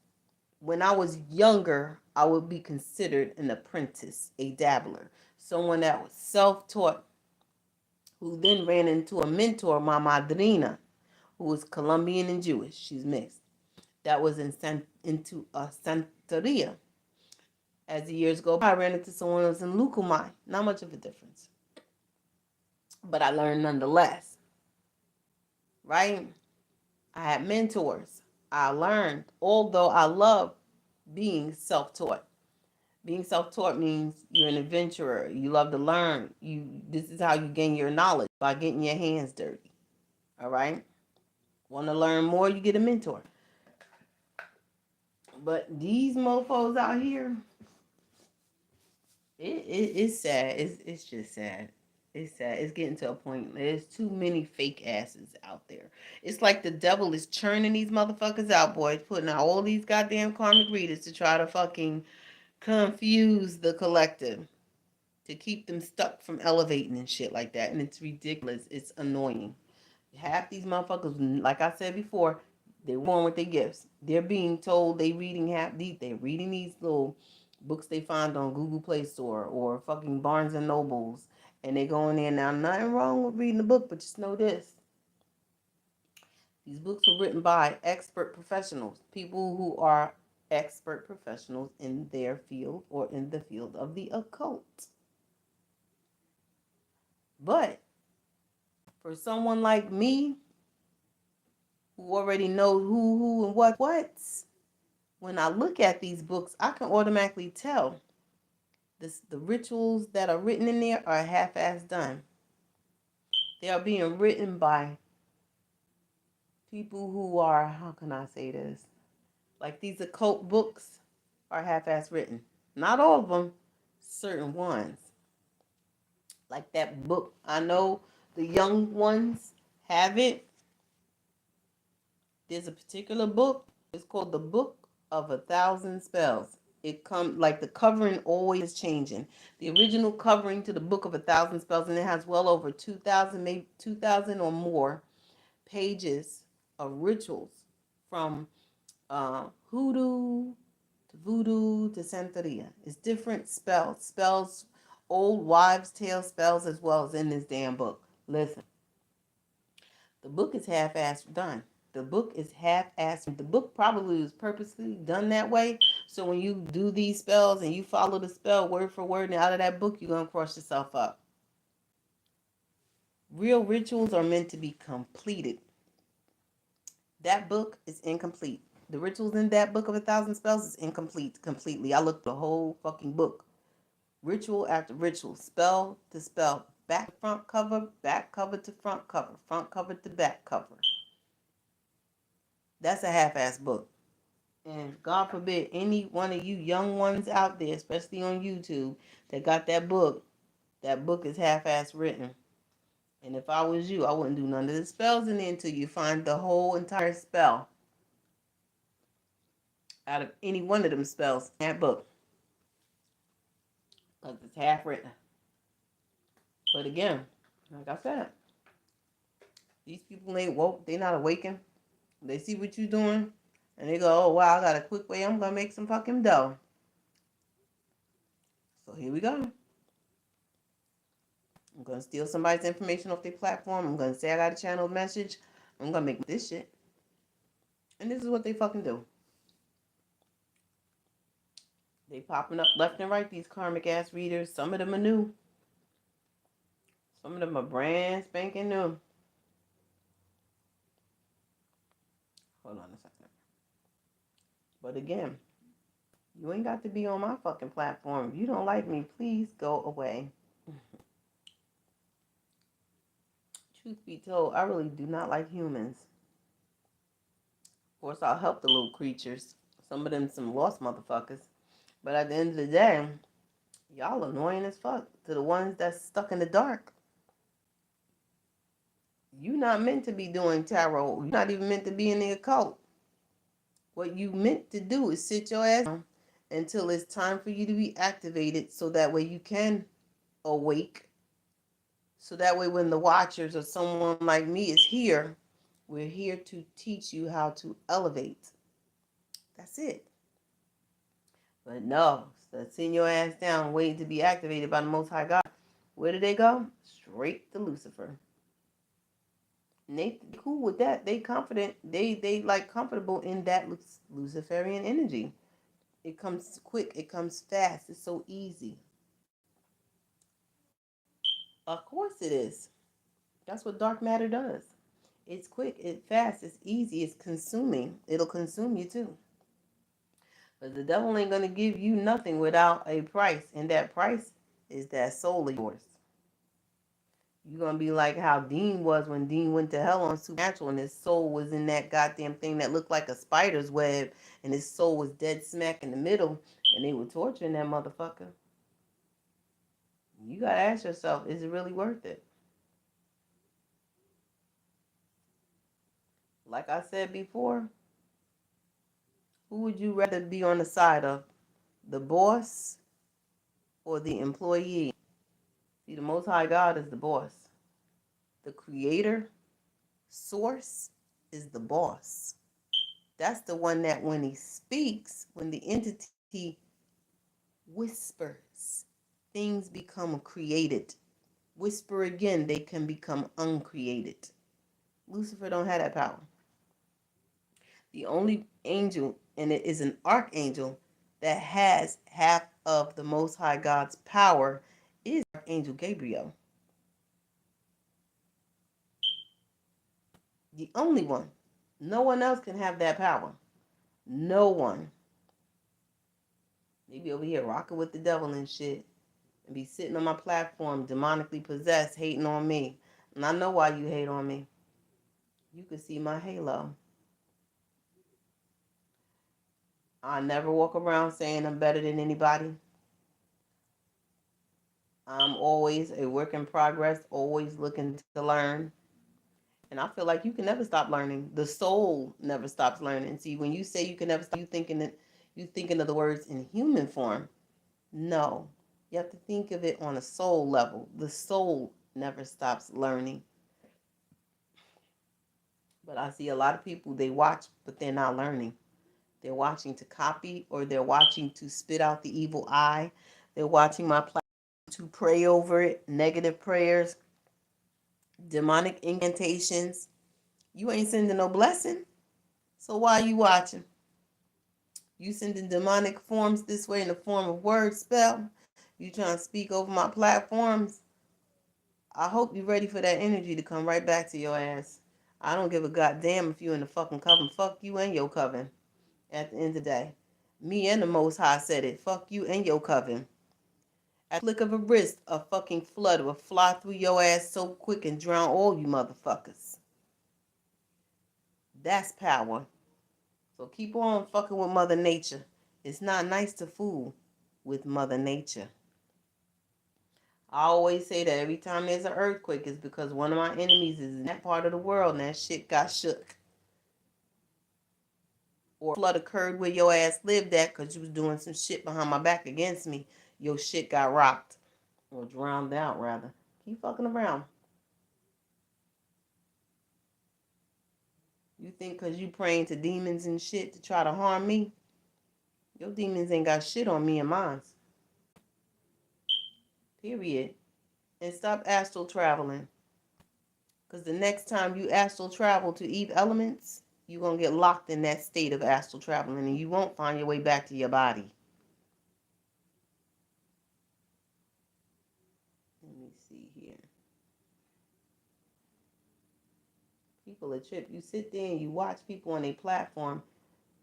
[SPEAKER 1] when I was younger, I would be considered an apprentice, a dabbler. Someone that was self-taught, who then ran into a mentor, my madrina, who was Colombian and Jewish. She's mixed. That was into a Santeria. As the years go by, I ran into someone who was in Lucumai. Not much of a difference. But I learned nonetheless. Right? I had mentors. I learned, although I love being self-taught. Being self-taught means you're an adventurer. You love to learn. This is how you gain your knowledge, by getting your hands dirty. All right? Want to learn more, you get a mentor. But these mofos out here, it's sad. It's just sad. It's sad. It's getting to a point. There's too many fake asses out there. It's like the devil is churning these motherfuckers out, boys, putting out all these goddamn karmic readers to try to fucking confuse the collective, to keep them stuck from elevating and shit like that. And it's ridiculous. It's annoying. Half these motherfuckers, like I said before, they're born with their gifts. They're being told they're reading these little books they find on Google Play Store or fucking Barnes and Nobles, and they go in there. Now, nothing wrong with reading a book, but just know this: these books were written by expert professionals, people who are expert professionals in their field or in the field of the occult. But for someone like me, who already knows who, and what's, when I look at these books, I can automatically tell the rituals that are written in there are half-ass done. They are being written by people who are, how can I say this? Like, these occult books are half-ass written. Not all of them, certain ones. Like that book, I know the young ones have it. There's a particular book. It's called The Book of 1,000 Spells. It comes like the covering always is changing. The original covering to the Book of 1,000 Spells, and it has well over 2,000, maybe 2,000 or more pages of rituals, from hoodoo to voodoo to santeria. It's different spells, old wives' tale spells as well as in this damn book. Listen, the book is half-assed done. The book is half-assed. The book probably was purposely done that way. So when you do these spells and you follow the spell word for word, and out of that book, you're going to cross yourself up. Real rituals are meant to be completed. That book is incomplete. The rituals in that book of 1,000 spells is incomplete completely. I looked the whole fucking book. Ritual after ritual, spell to spell, back to front cover, back cover to front cover to back cover. That's a half-ass book. And God forbid any one of you young ones out there, especially on YouTube, that got that book is half-ass written. And if I was you, I wouldn't do none of the spells in there until you find the whole entire spell out of any one of them spells in that book. Because it's half written. But again, like I said, these people ain't woke. They not awakened. They see what you're doing, and they go, oh, wow, I got a quick way. I'm going to make some fucking dough. So here we go. I'm going to steal somebody's information off their platform. I'm going to say I got a channel message. I'm going to make this shit. And this is what they fucking do. They popping up left and right, these karmic ass readers. Some of them are new. Some of them are brand spanking new. Hold on a second. But again, you ain't got to be on my fucking platform. If you don't like me, please go away. Truth be told, I really do not like humans. Of course, I'll help the little creatures. Some of them some lost motherfuckers. But at the end of the day, y'all annoying as fuck to the ones that's stuck in the dark. You not meant to be doing tarot. You're not even meant to be in the occult. What you meant to do is sit your ass down until it's time for you to be activated so that way you can awake. So that way when the watchers or someone like me is here, we're here to teach you how to elevate. That's it. But no, so sitting your ass down waiting to be activated by the Most High God. Where did they go? Straight to Lucifer. And they cool with that. They confident. They like comfortable in that Luciferian energy. It comes quick. It comes fast. It's so easy. Of course it is. That's what dark matter does. It's quick. It's fast. It's easy. It's consuming. It'll consume you too. But the devil ain't gonna give you nothing without a price, and that price is that soul of yours. You're gonna be like how Dean was when Dean went to hell on Supernatural and his soul was in that goddamn thing that looked like a spider's web and his soul was dead smack in the middle and they were torturing that motherfucker. You gotta ask yourself, is it really worth it? Like I said before, who would you rather be on the side of? The boss or the employee? See, the Most High God is the boss. The creator, source, is the boss. That's the one that when he speaks, when the entity whispers, things become created. Whisper again, they can become uncreated. Lucifer don't have that power. The only angel, and it is an archangel, that has half of the Most High God's power is Archangel Gabriel. The only one. No one else can have that power. No one. They be over here rocking with the devil and shit. And be sitting on my platform, demonically possessed, hating on me. And I know why you hate on me. You can see my halo. I never walk around saying I'm better than anybody. I'm always a work in progress, always looking to learn. And I feel like you can never stop learning. The soul never stops learning. See, when you say you can never stop, you thinking of the words in human form. No. You have to think of it on a soul level. The soul never stops learning. But I see a lot of people, they watch, but they're not learning. They're watching to copy or they're watching to spit out the evil eye. They're watching my platform to pray over it, negative prayers, demonic incantations. You ain't sending no blessing. So why are you watching? You sending demonic forms this way in the form of word spell. You trying to speak over my platforms. I hope you're ready for that energy to come right back to your ass. I don't give a goddamn if you in the fucking coven. Fuck you and your coven. At the end of the day. Me and the Most High said it. Fuck you and your coven. At the flick of a wrist, a fucking flood will fly through your ass so quick and drown all you motherfuckers. That's power. So keep on fucking with Mother Nature. It's not nice to fool with Mother Nature. I always say that every time there's an earthquake, it's because one of my enemies is in that part of the world and that shit got shook. Or a flood occurred where your ass lived at because you was doing some shit behind my back against me. Your shit got rocked. Or drowned out, rather. Keep fucking around. You think because you praying to demons and shit to try to harm me? Your demons ain't got shit on me and mine. Period. And stop astral traveling. Because the next time you astral travel to Eve elements, you're going to get locked in that state of astral traveling and you won't find your way back to your body. Let me see here. People are trip. You sit there and you watch people on a platform.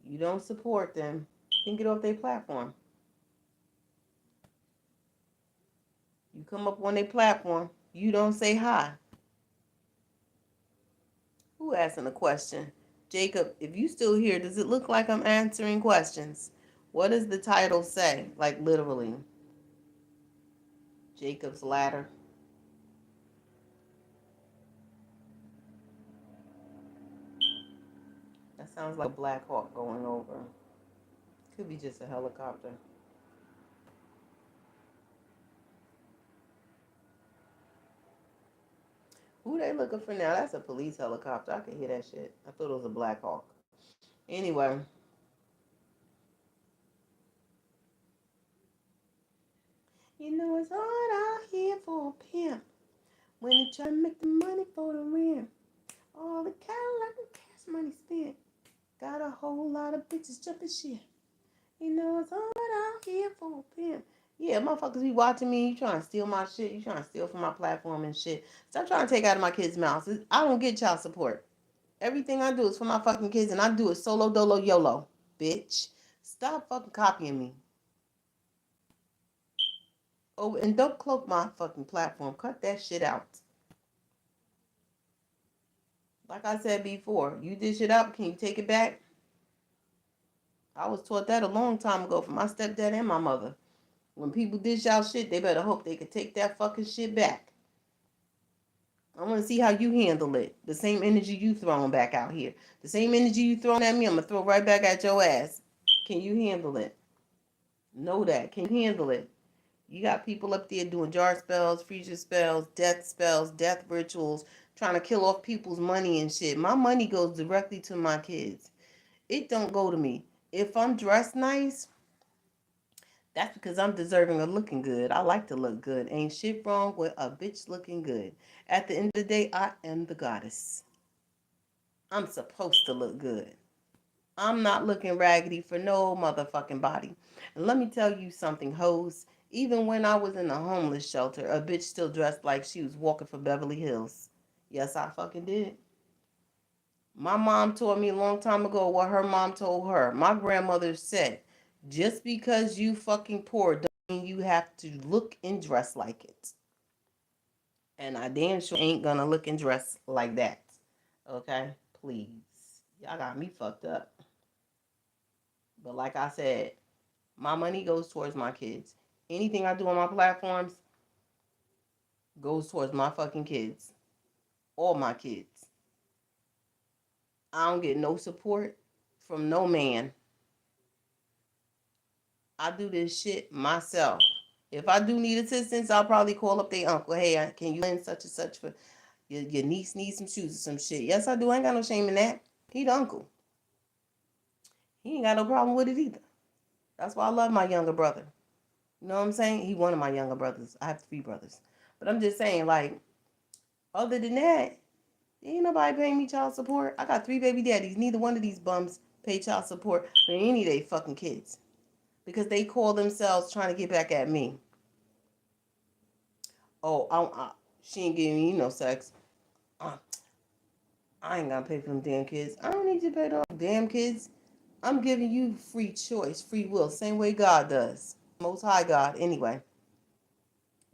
[SPEAKER 1] You don't support them. Then get off their platform. You come up on their platform. You don't say hi. Who asking a question? Jacob, if you still here, does it look like I'm answering questions? What does the title say? Like literally. Jacob's ladder. That sounds like a Black Hawk going over. Could be just a helicopter. Who they looking for now? That's a police helicopter. I can hear that shit. I thought it was a Black Hawk. Anyway. You know it's hard out here for a pimp when you try to make the money for the rent. All the Cadillac and cash money spent. Got a whole lot of bitches jumping shit. You know it's hard out here for a pimp. Yeah, motherfuckers be watching me. You trying to steal my shit. You trying to steal from my platform and shit. Stop trying to take out of my kids' mouths. I don't get child support. Everything I do is for my fucking kids, and I do it solo dolo YOLO, bitch. Stop fucking copying me. Oh, and don't cloak my fucking platform. Cut that shit out. Like I said before, you dish it out. Can you take it back? I was taught that a long time ago from my stepdad and my mother. When people dish out shit, they better hope they could take that fucking shit back. I want to see how you handle it. The same energy you throwing back out here. The same energy you throwing at me, I'm going to throw right back at your ass. Can you handle it? Know that. Can you handle it? You got people up there doing jar spells, freezer spells, death rituals, trying to kill off people's money and shit. My money goes directly to my kids. It don't go to me. If I'm dressed nice, that's because I'm deserving of looking good. I like to look good. Ain't shit wrong with a bitch looking good. At the end of the day, I am the goddess. I'm supposed to look good. I'm not looking raggedy for no motherfucking body. And let me tell you something, hoes. Even when I was in a homeless shelter, a bitch still dressed like she was walking for Beverly Hills. Yes, I fucking did. My mom told me a long time ago what her mom told her. My grandmother said, just because you fucking poor don't mean you have to look and dress like it. And I damn sure ain't gonna look and dress like that. Okay? Please. Y'all got me fucked up. But like I said, my money goes towards my kids. Anything I do on my platforms goes towards my fucking kids. All my kids. I don't get no support from no man. I do this shit myself. If I do need assistance, I'll probably call up their uncle. Hey, can you lend such and such for your niece needs some shoes or some shit? Yes, I do. I ain't got no shame in that. He the uncle. He ain't got no problem with it either. That's why I love my younger brother. You know what I'm saying? He one of my younger brothers. I have 3 brothers. But I'm just saying, like, other than that, ain't nobody paying me child support. I got 3 baby daddies. Neither one of these bums pay child support for any of they fucking kids. Because they call themselves trying to get back at me. Oh, she ain't giving me no sex. Uh, I ain't gonna pay for them damn kids. I don't need you to pay them damn kids. I'm giving you free choice, free will, same way God does. Most High God, anyway.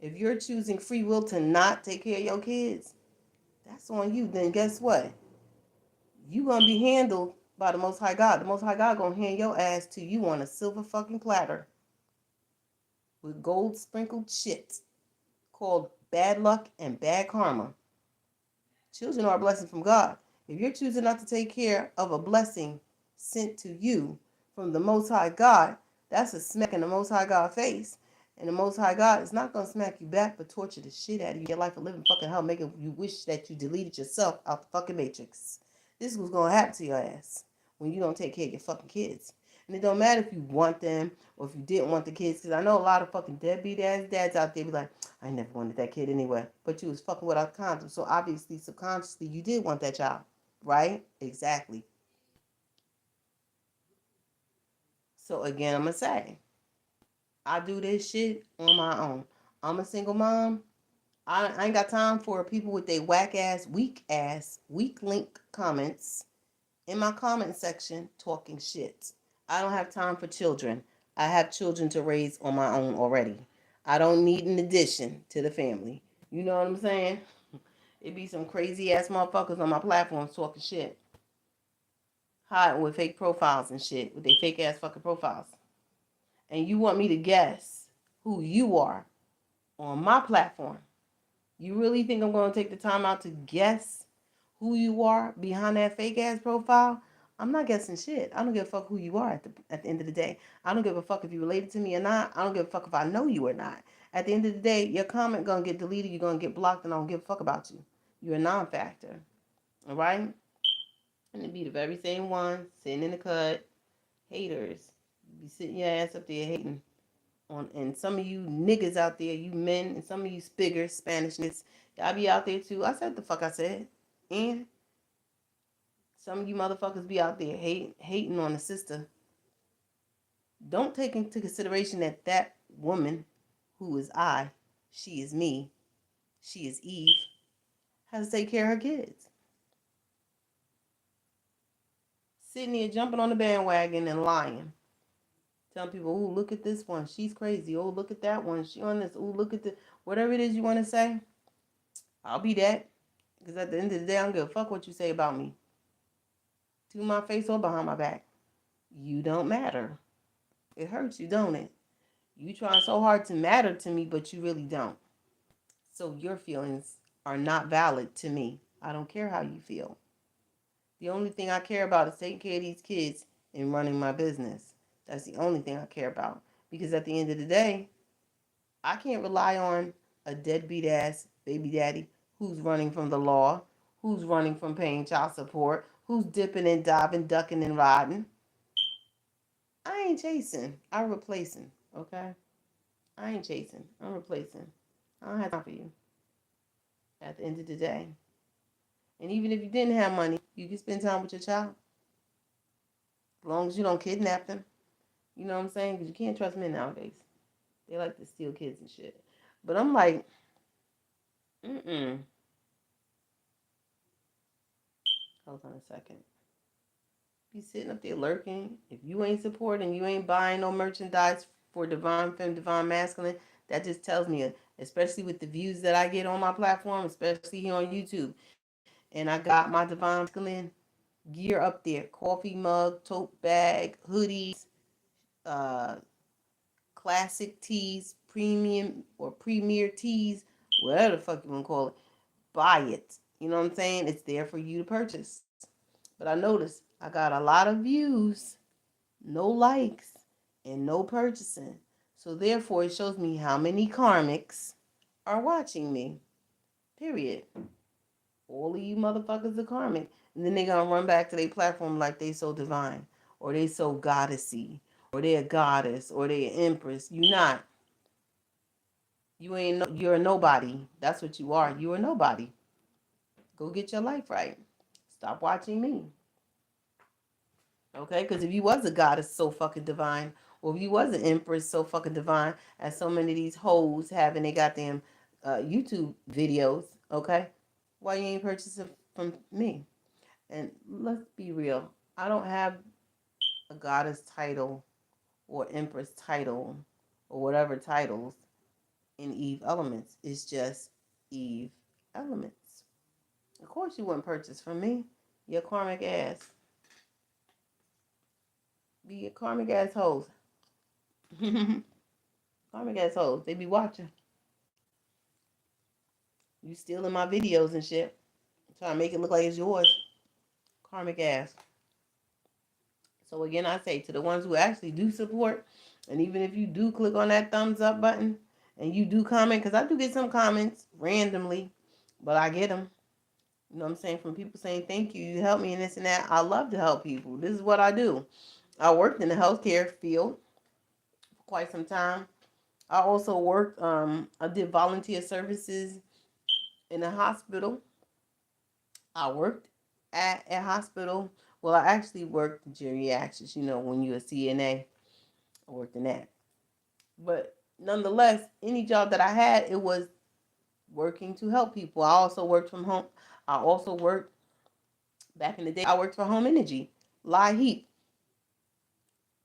[SPEAKER 1] If you're choosing free will to not take care of your kids, that's on you. Then guess what? You gonna be handled by the Most High God. The Most High God gonna hand your ass to you on a silver fucking platter with gold sprinkled shit called bad luck and bad karma. Children are a blessing from God. If you're choosing not to take care of a blessing sent to you from the Most High God, that's a smack in the Most High God face. And the Most High God is not going to smack you back, but torture the shit out of you. Your life a living fucking hell, making you wish that you deleted yourself out the fucking matrix. This is what's going to happen to your ass when you don't take care of your fucking kids. And it don't matter if you want them or if you didn't want the kids, because I know a lot of fucking deadbeat ass dads out there be like, I never wanted that kid anyway. But you was fucking without condom. So obviously, subconsciously, you did want that child. Right? Exactly. So again, I'm going to say, I do this shit on my own. I'm a single mom. I ain't got time for people with their whack ass, weak link comments in my comment section talking shit. I don't have time for children. I have children to raise on my own already. I don't need an addition to the family. You know what I'm saying? It be some crazy ass motherfuckers on my platforms talking shit. hiding with fake profiles and shit, with their fake ass fucking profiles. And you want me to guess who you are on my platform. You really think I'm going to take the time out to guess who you are behind that fake ass profile? I'm not guessing shit. I don't give a fuck who you are at the end of the day. I don't give a fuck if you're related to me or not. I don't give a fuck if I know you or not. At the end of the day, your comment going to get deleted. You're going to get blocked, and I don't give a fuck about you. You're a non-factor. All right? And it be the very same one sitting in the cut. Haters. You be sitting your ass up there hating. And some of you niggas out there, you men, and some of you spiggers, Spanish niggas, y'all be out there too. I said the fuck I said. And some of you motherfuckers be out there hating on the sister. Don't take into consideration that that woman, who is I, she is me, she is Eve, has to take care of her kids. Sitting here jumping on the bandwagon and lying. Telling people, oh, look at this one, she's crazy. Oh, look at that one, she on this. Oh, look at the, whatever it is you want to say. I'll be that. Because at the end of the day, I don't give a fuck what you say about me. To my face or behind my back. You don't matter. It hurts you, don't it? You trying so hard to matter to me, but you really don't. So your feelings are not valid to me. I don't care how you feel. The only thing I care about is taking care of these kids and running my business. That's the only thing I care about. Because at the end of the day, I can't rely on a deadbeat ass baby daddy who's running from the law, who's running from paying child support, who's dipping and diving, ducking and riding. I ain't chasing. I'm replacing. Okay? I ain't chasing. I'm replacing. I don't have time for you at the end of the day. And even if you didn't have money, you can spend time with your child. As long as you don't kidnap them. You know what I'm saying? Because you can't trust men nowadays. They like to steal kids and shit. But I'm like, mm-mm. Hold on a second. Be sitting up there lurking. If you ain't supporting, you ain't buying no merchandise for Divine Femme, Divine Masculine, that just tells me, especially with the views that I get on my platform, especially here on YouTube. And I got my Divine Masculine gear up there. Coffee mug, tote bag, hoodies, uh, classic tees, premium or premier tees, whatever the fuck you want to call it. Buy it. You know what I'm saying? It's there for you to purchase. But I noticed I got a lot of views, no likes, and no purchasing. So therefore, it shows me how many karmics are watching me. Period. All of you motherfuckers are karmic. And then they gonna run back to their platform like they so divine. Or they so goddessy. Or they a goddess. Or they an empress. You not. You ain't no, you're a nobody. That's what you are. You're a nobody. Go get your life right. Stop watching me. Okay? Because if you was a goddess so fucking divine, or if you was an empress so fucking divine, as so many of these hoes having they goddamn YouTube videos, okay? Why you ain't purchasing from me? And let's be real. I don't have a goddess title or empress title or whatever titles in Eve Elements. It's just Eve Elements. Of course you wouldn't purchase from me. Your karmic ass. Be your karmic assholes. Karmic assholes. They be watching. You stealing my videos and shit. Trying to make it look like it's yours. Karmic ass. So again, I say to the ones who actually do support, and even if you do click on that thumbs up button and you do comment, because I do get some comments randomly, but I get them. You know what I'm saying? From people saying, thank you, you helped me and this and that. I love to help people. This is what I do. I worked in the healthcare field for quite some time. I also worked, I did volunteer services in a hospital. I worked at a hospital. Well, I actually worked in geriatrics, you know, when you're a CNA. I worked in that. But nonetheless, any job that I had, it was working to help people. I also worked from home. I also worked, back in the day, I worked for Home Energy, Lie Heat.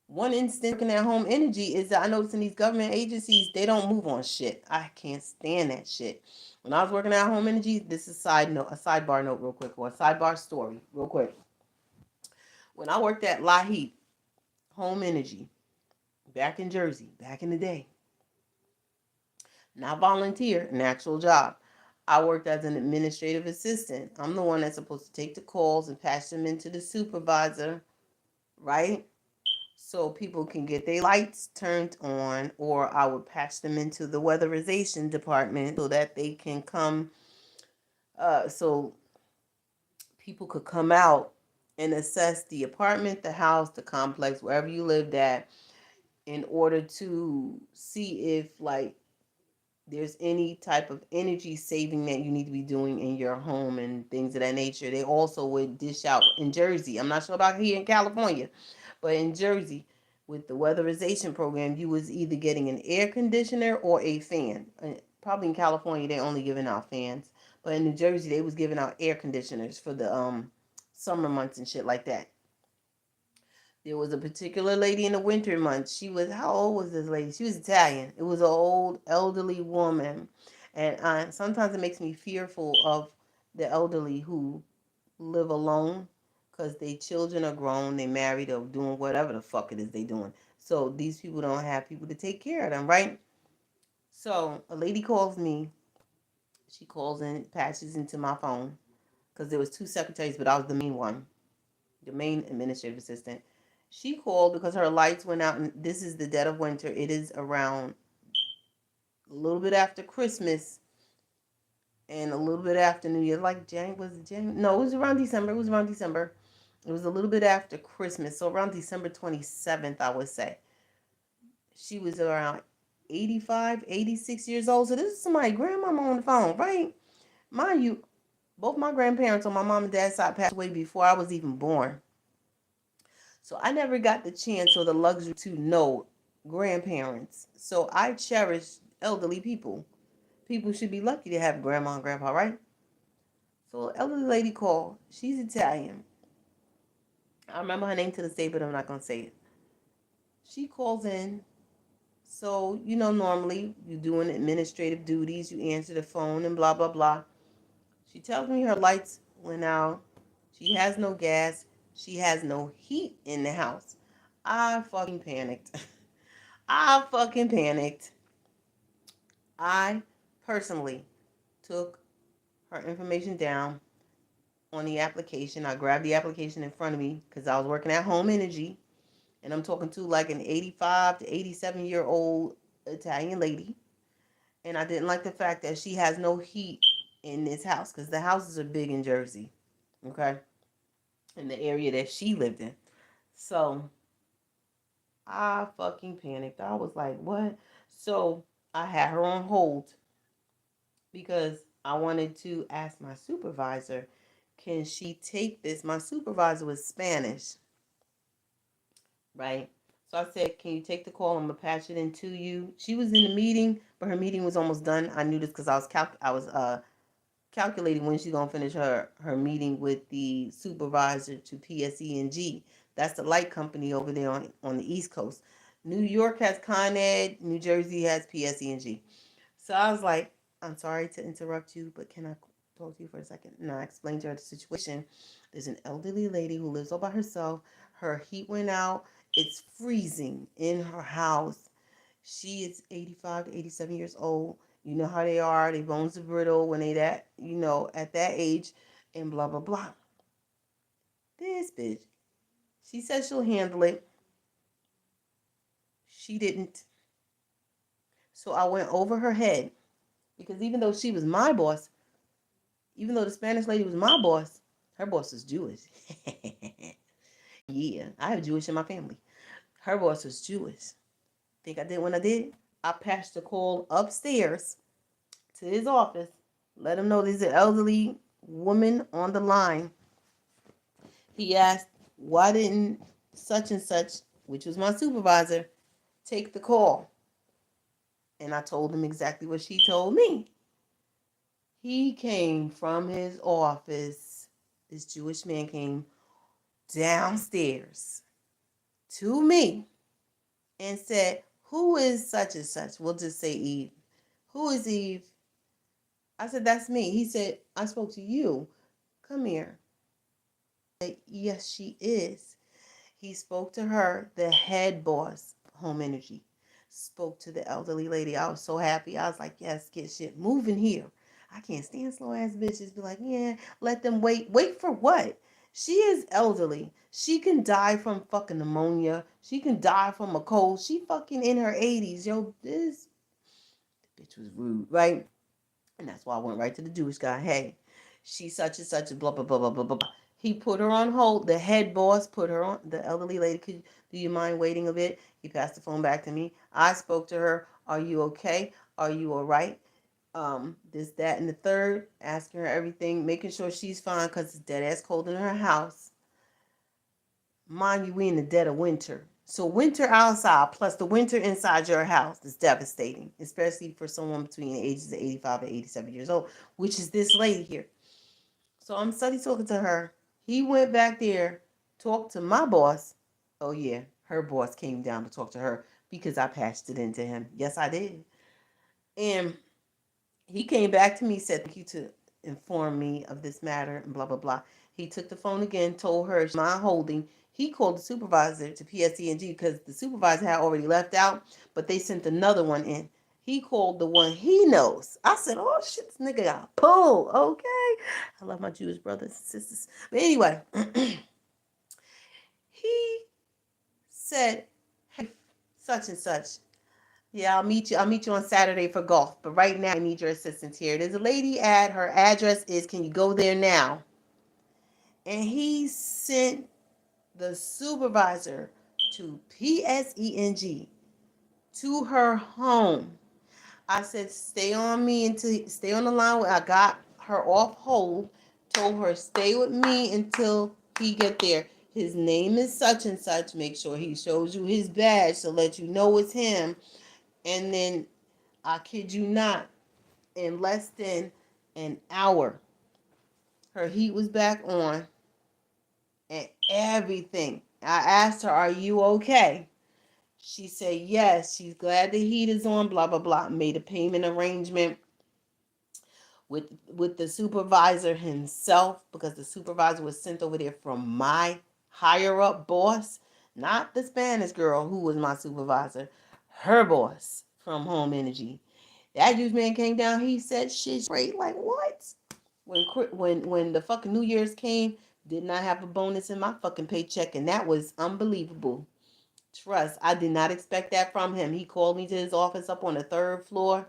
[SPEAKER 1] One instance working at Home Energy is that I noticed in these government agencies, they don't move on shit. I can't stand that shit. When I was working at Home Energy, this is a sidebar note real quick, or a sidebar story real quick. When I worked at La Heat Home Energy back in Jersey, back in the day, not volunteer, an actual job. I worked as an administrative assistant. I'm the one that's supposed to take the calls and patch them into the supervisor, right? So people can get their lights turned on, or I would patch them into the weatherization department so that they can come, so people could come out and assess the apartment, the house, the complex, wherever you lived at, in order to see if, like, there's any type of energy saving that you need to be doing in your home and things of that nature. They also would dish out in Jersey. I'm not sure about here in California, but in Jersey, with the weatherization program, you was either getting an air conditioner or a fan. Probably in California, they only giving out fans, but in New Jersey, they was giving out air conditioners for the summer months and shit like that. There was a particular lady in the winter months. She was, how old was this lady? She was Italian. It was an old, elderly woman. And sometimes it makes me fearful of the elderly who live alone because their children are grown, they married, or doing whatever the fuck it is they doing. So these people don't have people to take care of them, right? So a lady calls me. She calls in, patches into my phone because there was two secretaries, but I was the main one, the main administrative assistant. She called because her lights went out, and this is the dead of winter. It is around a little bit after Christmas and a little bit after New Year. Like January, was it January? No, it was around December. It was around December. It was a little bit after Christmas, so around December 27th, I would say. She was around 85, 86 years old. So this is my grandmama on the phone, right? Mind you, both my grandparents on my mom and dad's side passed away before I was even born. So I never got the chance or the luxury to know grandparents. So I cherish elderly people. People should be lucky to have grandma and grandpa, right? So an elderly lady called. She's Italian. I remember her name to this day, but I'm not gonna say it. She calls in. So, normally you doing administrative duties, you answer the phone and blah blah blah. She tells me her lights went out. She has no gas. She has no heat in the house. I fucking panicked. I fucking panicked. I personally took her information down on the application. I grabbed the application in front of me because I was working at Home Energy, and I'm talking to like an 85 to 87-year-old Italian lady. And I didn't like the fact that she has no heat in this house because the houses are big in Jersey, okay, in the area that she lived in. So I fucking panicked. I was like, what? So I had her on hold because I wanted to ask my supervisor, can she take this? My supervisor was Spanish, right? So I said, can you take the call? I'm gonna patch it into you. She was in the meeting, but her meeting was almost done. I knew this because I was calculating when she's gonna finish her meeting with the supervisor to PSE&G. That's the light company over there on the East Coast. New York has Con Ed, New Jersey has PSE&G. So I was like, I'm sorry to interrupt you, but can I talk to you for a second? And I explained to her the situation. There's an elderly lady who lives all by herself. Her heat went out. It's freezing in her house. She is 85 to 87 years old. You know how they are. Their bones are brittle when they at that age, and blah, blah, blah. This bitch. She said she'll handle it. She didn't. So I went over her head because even though she was my boss, even though the Spanish lady was my boss, her boss is Jewish. Yeah, I have Jewish in my family. Her boss was Jewish. Think I did when I did? I passed the call upstairs to his office, let him know there's an elderly woman on the line. He asked, why didn't such and such, which was my supervisor, take the call? And I told him exactly what she told me. He came from his office. This Jewish man came downstairs to me and said, who is such and such? We'll just say Eve. Who is Eve? I said, that's me. He said, I spoke to you. Come here. I said, yes, she is. He spoke to her, the head boss, home energy, spoke to the elderly lady. I was so happy. I was like, yes, get shit moving here. I can't stand slow ass bitches. Be like, yeah, let them wait. Wait for what? She is elderly. She can die from fucking pneumonia. She can die from a cold. She fucking in her 80s. Yo, this bitch was rude, right? And that's why I went right to the Jewish guy. Hey, she's such and such, blah, blah, blah, blah, blah, blah. He put her on hold. The head boss put her on. The elderly lady, do you mind waiting a bit? He passed the phone back to me. I spoke to her. Are you okay? Are you all right? This, that, and the third. Asking her everything, making sure she's fine because it's dead ass cold in her house. Mind you, we in the dead of winter. So winter outside plus the winter inside your house is devastating, especially for someone between the ages of 85 and 87 years old, which is this lady here. So I'm study talking to her. He went back there, talked to my boss. Oh yeah, her boss came down to talk to her because I patched it into him. Yes, I did. And he came back to me, said, thank you to inform me of this matter, and blah, blah, blah. He took the phone again, told her, my holding. He called the supervisor to PSE&G because the supervisor had already left out, but they sent another one in. He called the one he knows. I said, oh, shit, this nigga got pulled. Okay. I love my Jewish brothers and sisters. But anyway, he said, hey, such and such. Yeah, I'll meet you. I'll meet you on Saturday for golf. But right now, I need your assistance here. There's a lady at her address is. Can you go there now? And he sent the supervisor to PSENG to her home. I said, stay on me until stay on the line. I got her off hold. Told her stay with me until he get there. His name is such and such. Make sure he shows you his badge to let you know it's him. And then I kid you not, in less than an hour, her heat was back on and everything. I asked her, are you okay? She said, yes, she's glad the heat is on, blah, blah, blah. Made a payment arrangement with the supervisor himself because the supervisor was sent over there from my higher up boss, not the Spanish girl who was my supervisor, her boss from Home Energy. That Jewish man came down. He said shit straight. Like what? When the fucking New Year's came, did not have a bonus in my fucking paycheck, and that was unbelievable. Trust, I did not expect that from him. He called me to his office up on the third floor,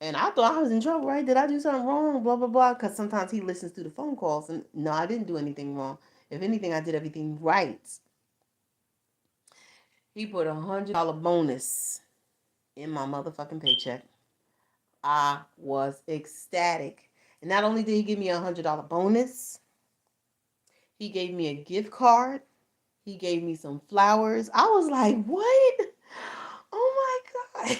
[SPEAKER 1] and I thought I was in trouble. Right? Did I do something wrong? Blah blah blah. Because sometimes he listens to the phone calls, and no, I didn't do anything wrong. If anything, I did everything right. He put $100 bonus in my motherfucking paycheck. I was ecstatic. And not only did he give me $100 bonus, he gave me a gift card. He gave me some flowers. I was like, what? Oh my God.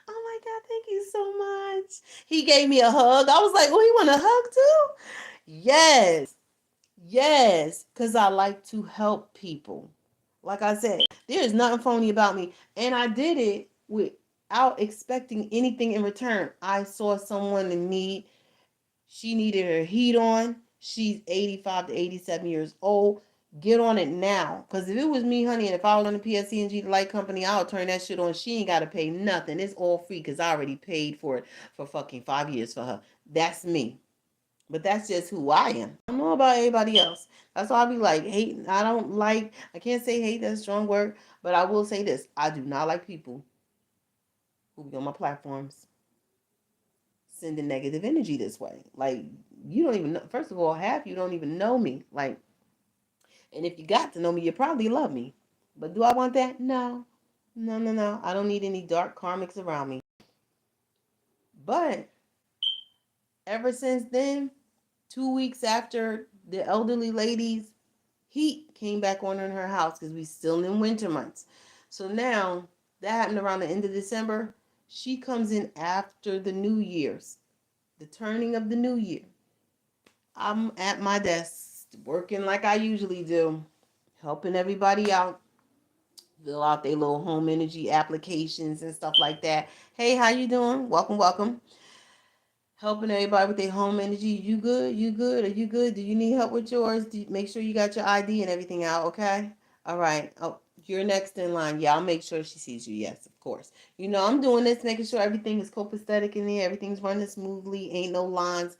[SPEAKER 1] Oh my God, thank you so much. He gave me a hug. I was like, oh, you want a hug too? Yes. Yes. Because I like to help people. Like I said, there's nothing phony about me. And I did it without expecting anything in return. I saw someone in need. She needed her heat on. She's 85 to 87 years old. Get on it now. Because if it was me, honey, and if I was on the PSC&G, the light company, I would turn that shit on. She ain't got to pay nothing. It's all free because I already paid for it for fucking 5 years for her. That's me. But that's just who I am. I don't know about everybody else. That's why I be like, hate. I can't say hate, that's a strong word. But I will say this. I do not like people who be on my platforms sending negative energy this way. Like, you don't even know. First of all, half you don't even know me. Like, and if you got to know me, you probably love me. But do I want that? No. No, no, no. I don't need any dark karmics around me. But ever since then, 2 weeks after the elderly lady's heat came back on in her house, because we still in winter months. So now, that happened around the end of December. She comes in after the New Year's, the turning of the New Year. I'm at my desk, working like I usually do, helping everybody out, fill out their little home energy applications and stuff like that. Hey, how you doing? Welcome, welcome. Helping everybody with their home energy. You good? You good? Are you good? Do you need help with yours? Make sure you got your ID and everything out, okay? All right. Oh, you're next in line. Yeah, I'll make sure she sees you. Yes, of course. I'm doing this, making sure everything is copacetic in there. Everything's running smoothly. Ain't no lines.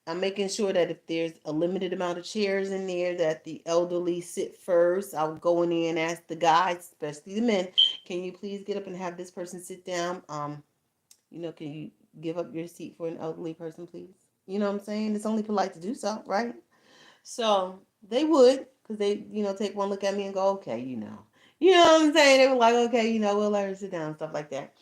[SPEAKER 1] I'm making sure that if there's a limited amount of chairs in there, that the elderly sit first. I'll go in there and ask the guys, especially the men, can you please get up and have this person sit down? Can you give up your seat for an elderly person, please? You know what I'm saying? It's only polite to do so, right? So they would, because they, take one look at me and go, okay, You know what I'm saying? They were like, okay, we'll let her sit down, stuff like that.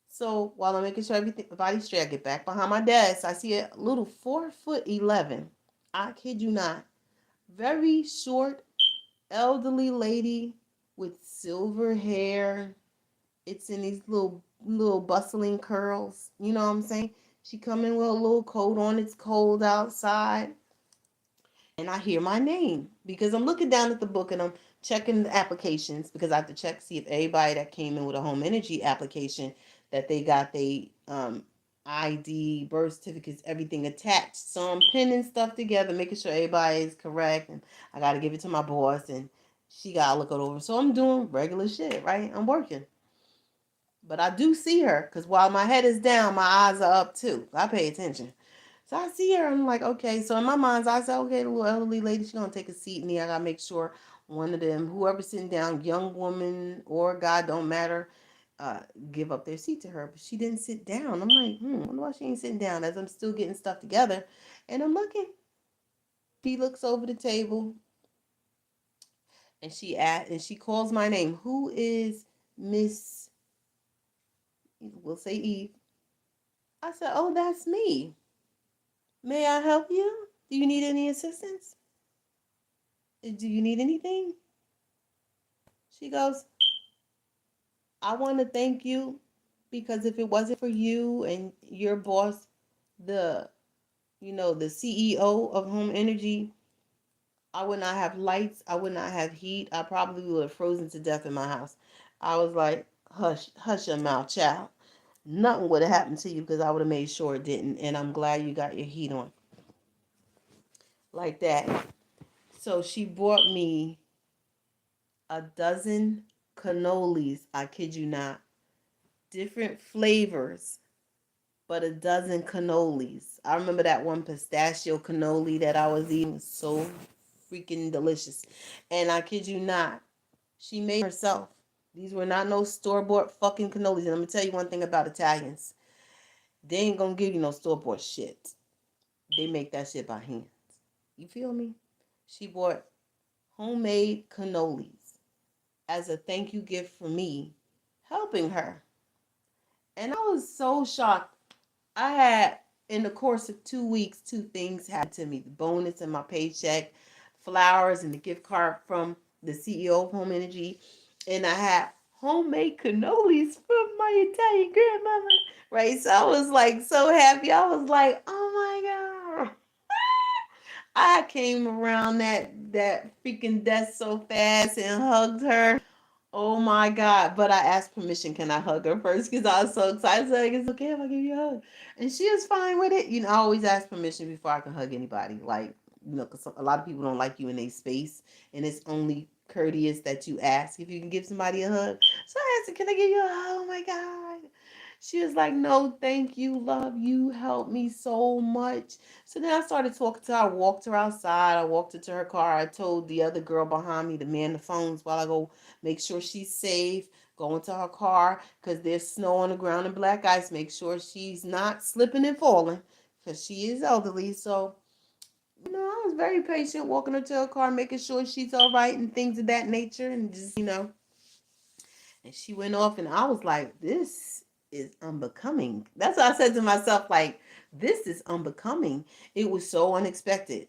[SPEAKER 1] So while I'm making sure everything, the body's straight, I get back behind my desk. I see a little 4'11". I kid you not. Very short, elderly lady with silver hair. It's in these little bustling curls. You know what I'm saying? She come in with a little coat on. It's cold outside. And I hear my name because I'm looking down at the book and I'm checking the applications because I have to check see if everybody that came in with a home energy application that they got the ID, birth certificates, everything attached. So I'm pinning stuff together, making sure everybody is correct, and I got to give it to my boss and she got to look it over. So I'm doing regular shit, right? I'm working. But I do see her because while my head is down, my eyes are up too. I pay attention. So I see her. I'm like, okay. So in my mind's eye, I said, okay, the little elderly lady, she's gonna take a seat in there. I gotta make sure one of them, whoever's sitting down, young woman or guy, don't matter, uh, give up their seat to her. But she didn't sit down. I'm like, I wonder why she ain't sitting down. As I'm still getting stuff together, and I'm looking. She looks over the table, and she calls my name. Who is Miss? We'll say Eve. I said, oh, that's me. May I help you? Do you need any assistance? Do you need anything? She goes, I want to thank you because if it wasn't for you and your boss, the the CEO of Home Energy, I would not have lights, I would not have heat. I probably would have frozen to death in my house. I was like, hush, hush your mouth, child. Nothing would have happened to you because I would have made sure it didn't. And I'm glad you got your heat on. Like that. So she brought me a dozen cannolis. I kid you not. Different flavors, but a dozen cannolis. I remember that one pistachio cannoli that I was eating was so freaking delicious. And I kid you not, she made herself. These were not no store-bought fucking cannolis. And I'm gonna tell you one thing about Italians. They ain't gonna give you no store-bought shit. They make that shit by hand. You feel me? She bought homemade cannolis as a thank you gift for me helping her. And I was so shocked. I had, in the course of 2 weeks, two things happened to me. The bonus in my paycheck, flowers, and the gift card from the CEO of Home Energy. And I had homemade cannolis from my Italian grandmama. Right? So I was like so happy. I was like, oh my God. I came around that freaking desk so fast and hugged her. Oh my God. But I asked permission, can I hug her first? Because I was so excited. I was like, it's okay if I give you a hug. And she was fine with it. I always ask permission before I can hug anybody. Like, because a lot of people don't like you in their space. And it's only courteous that you ask if you can give somebody a hug. So I asked her, can I give you a hug? Oh my God. She was like, no, thank you, love. You helped me so much. So then I started talking to her. I walked her outside. I walked her to her car. I told the other girl behind me to man the phones while I go make sure she's safe. Go into her car because there's snow on the ground and black ice. Make sure she's not slipping and falling because she is elderly. So, I was very patient walking her to her car, making sure she's all right and things of that nature. And just. And she went off, and I was like, this is unbecoming. That's what I said to myself, like, this is unbecoming. It was so unexpected.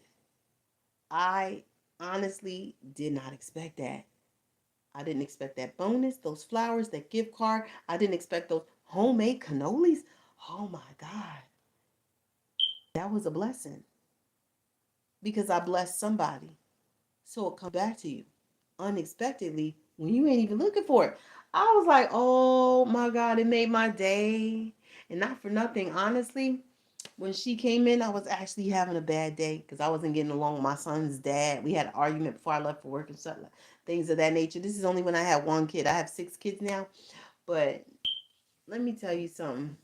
[SPEAKER 1] I honestly did not expect that. I didn't expect that bonus, those flowers, that gift card. I didn't expect those homemade cannolis. Oh my God. That was a blessing because I blessed somebody. So it comes back to you unexpectedly when you ain't even looking for it. I was like, oh my God, it made my day. And not for nothing, honestly, When she came in, I was actually having a bad day because I wasn't getting along with my son's dad. We had an argument before I left for work and stuff, like things of that nature. This is only when I had one kid. I have 6 kids now, but let me tell you something.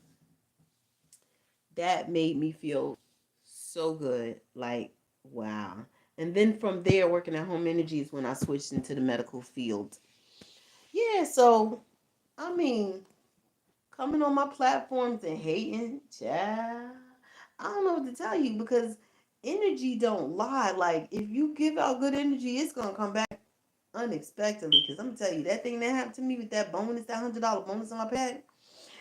[SPEAKER 1] That made me feel so good. Like, wow. And then from there, working at Home Energy is when I switched into the medical field. Yeah, so I mean, coming on my platforms and hating, child, I don't know what to tell you because energy don't lie. Like, if you give out good energy, it's gonna come back unexpectedly. Because I'm gonna tell you, that thing that happened to me with that bonus, that $100 bonus on my pad,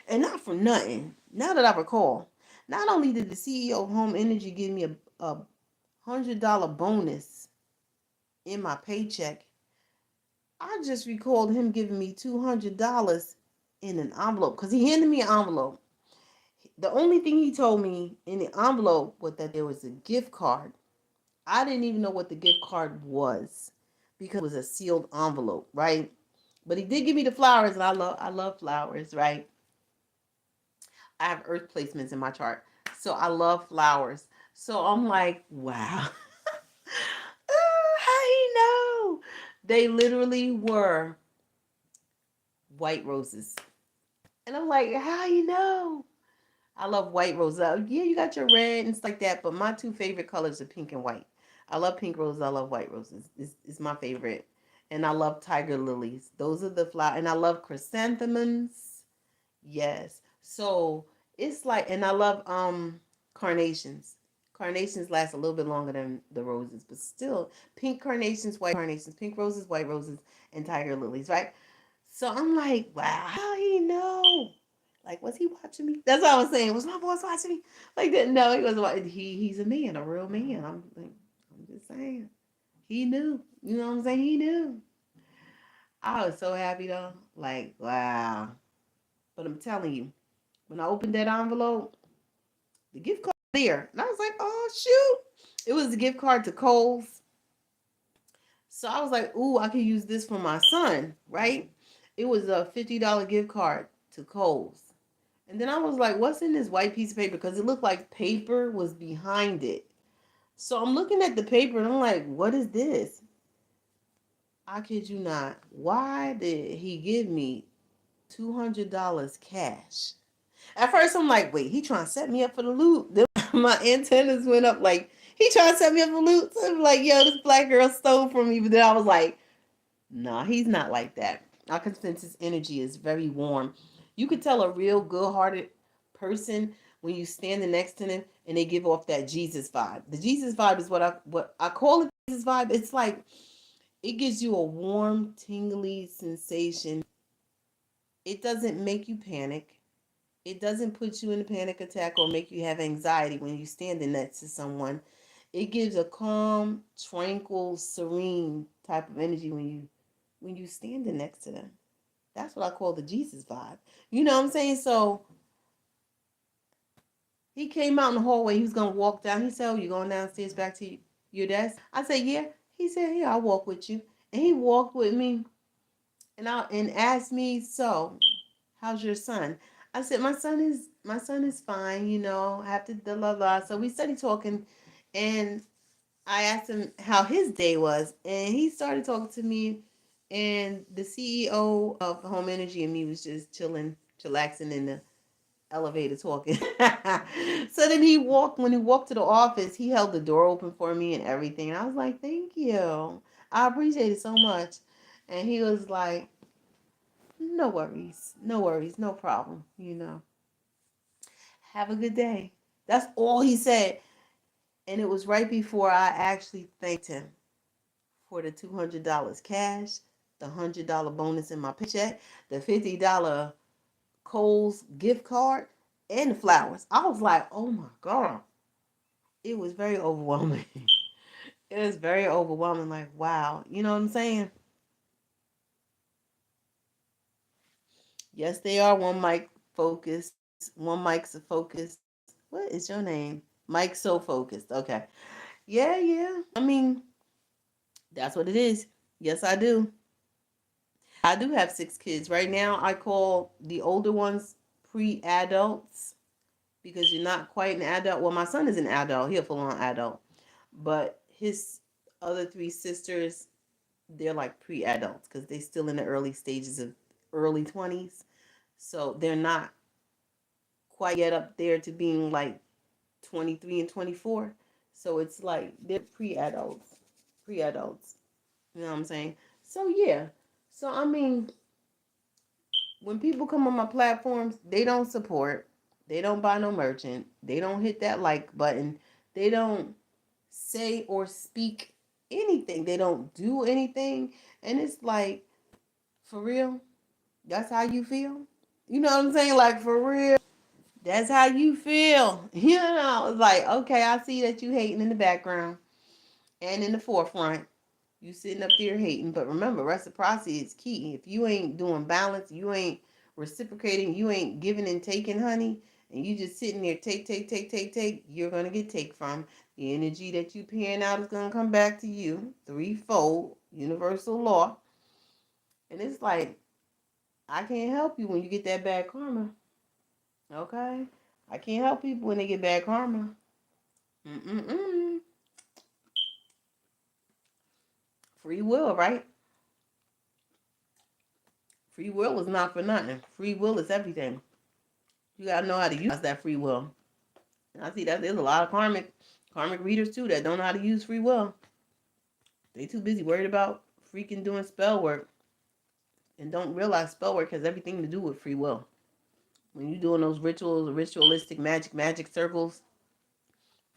[SPEAKER 1] and not for nothing. Now that I recall, not only did the CEO of Home Energy give me a $100 bonus in my paycheck, I just recalled him giving me $200 in an envelope because he handed me an envelope. The only thing he told me in the envelope was that there was a gift card. I didn't even know what the gift card was because it was a sealed envelope, right? But he did give me the flowers, and I love flowers, right? I have earth placements in my chart, so I love flowers. So I'm like, wow. How you know? They literally were white roses. And I'm like, how you know? I love white roses. Yeah, you got your red and stuff like that, but my two favorite colors are pink and white. I love pink roses. I love white roses. It's my favorite. And I love tiger lilies. Those are the flowers. And I love chrysanthemums. Yes. So it's like, and I love carnations. Carnations last a little bit longer than the roses, but still pink carnations, pink roses, white roses, and tiger lilies, right? So I'm like, wow, how he know? Like, was he watching me? That's what I was saying. Was my boss watching me? Like that? No, he wasn't watching. He's a man, a real man. I'm just saying. He knew. You know what I'm saying? He knew. I was so happy though. Like, wow. But I'm telling you, when I opened that envelope, the gift card was there. And I was like, oh shoot. It was a gift card to Kohl's. So I was like, ooh, I could use this for my son, right? It was a $50 gift card to Kohl's. And then I was like, what's in this white piece of paper? Because it looked like paper was behind it. So I'm looking at the paper and I'm like, what is this? I kid you not. Why did he give me $200 cash? At first, I'm like, wait, he trying to set me up for the loot. Then my antennas went up like, he trying to set me up for the loot. So I'm like, yo, this black girl stole from me. But then I was like, nah, he's not like that. I can sense his energy is very warm. You could tell a real good-hearted person when you standing next to them and they give off that Jesus vibe. The Jesus vibe is what I call it. Jesus vibe. It's like it gives you a warm, tingly sensation. It doesn't make you panic. It doesn't put you in a panic attack or make you have anxiety when you standing next to someone. It gives a calm, tranquil, serene type of energy when you standing next to them. That's what I call the Jesus vibe. You know what I'm saying? So he came out in the hallway. He was gonna walk down. He said, "Oh, you going downstairs back to your desk?" I said, "Yeah." He said, "Here, I'll walk with you." And he walked with me and asked me, "So, how's your son?" I said, "My son is fine. You know, I have to blah blah blah." So we started talking, and I asked him how his day was, and he started talking to me. And the CEO of Home Energy and me was just chilling, chillaxing in the elevator talking. So then when he walked to the office, he held the door open for me and everything. And I was like, thank you. I appreciate it so much. And he was like, no worries, no worries, no problem. Have a good day. That's all he said. And it was right before I actually thanked him for the $200 cash, the $100 bonus in my paycheck, the $50 Kohl's gift card, and the flowers. I was like, oh my God. It was very overwhelming. It was very overwhelming. Like, wow. You know what I'm saying? Yes, they are one mic focused. One mic's a focus. What is your name? Mike so focused. Okay. Yeah, yeah. I mean, that's what it is. Yes, I do. I do have 6 kids. Right now, I call the older ones pre-adults because you're not quite an adult. Well, my son is an adult. He's a full-on adult. But his other three sisters, they're like pre-adults because they're still in the early stages of early 20s. So they're not quite yet up there to being like 23 and 24. So it's like they're pre-adults. Pre-adults. You know what I'm saying? So yeah. So I mean, when people come on my platforms, they don't support, they don't buy no merchant, they don't hit that like button, they don't say or speak anything, they don't do anything, and it's like, for real, that's how you feel? You know what I'm saying? Like, for real, that's how you feel? You know, it's like, okay, I see that you hating in the background and in the forefront. You sitting up there hating, but remember, reciprocity is key. If you ain't doing balance, you ain't reciprocating, you ain't giving and taking, honey, and you just sitting there take, you're gonna get take from. The energy that you paying out is gonna come back to you threefold, universal law. And it's like, I can't help you when you get that bad karma. Okay? I can't help people when they get bad karma. Mm-mm-mm. Free will, right? Free will is not for nothing. Free will is everything. You gotta know how to use that free will. And I see that there's a lot of karmic readers too that don't know how to use free will. They too busy worried about freaking doing spell work and don't realize spell work has everything to do with free will. When you're doing those rituals, ritualistic magic circles,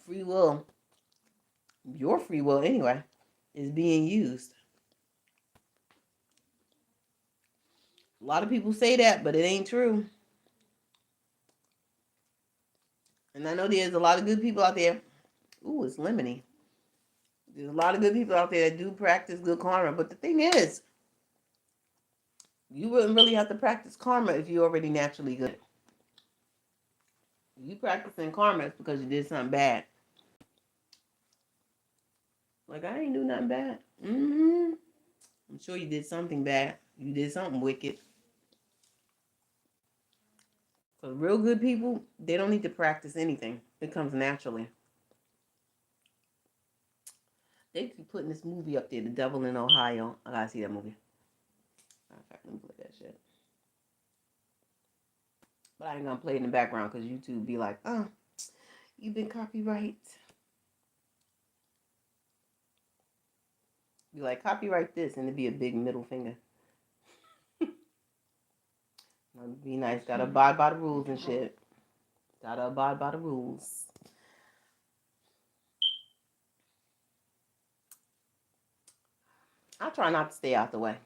[SPEAKER 1] free will, your free will anyway, is being used. A lot of people say that, but it ain't true. And I know there's a lot of good people out there. Ooh, it's lemony. There's a lot of good people out there that do practice good karma. But the thing is, you wouldn't really have to practice karma if you're already naturally good. You practicing karma is because you did something bad. Like, I ain't do nothing bad. I'm sure you did something bad. You did something wicked. For real good people, they don't need to practice anything. It comes naturally. They keep putting this movie up there, The Devil in Ohio. I gotta see that movie. Matter of fact, let me play that shit. But I ain't gonna play it in the background because YouTube be like, oh, you've been copyright. Be like, copyright this, and it'd be a big middle finger. Be nice, gotta abide by the rules and shit. Gotta abide by the rules. I try not to stay out the way.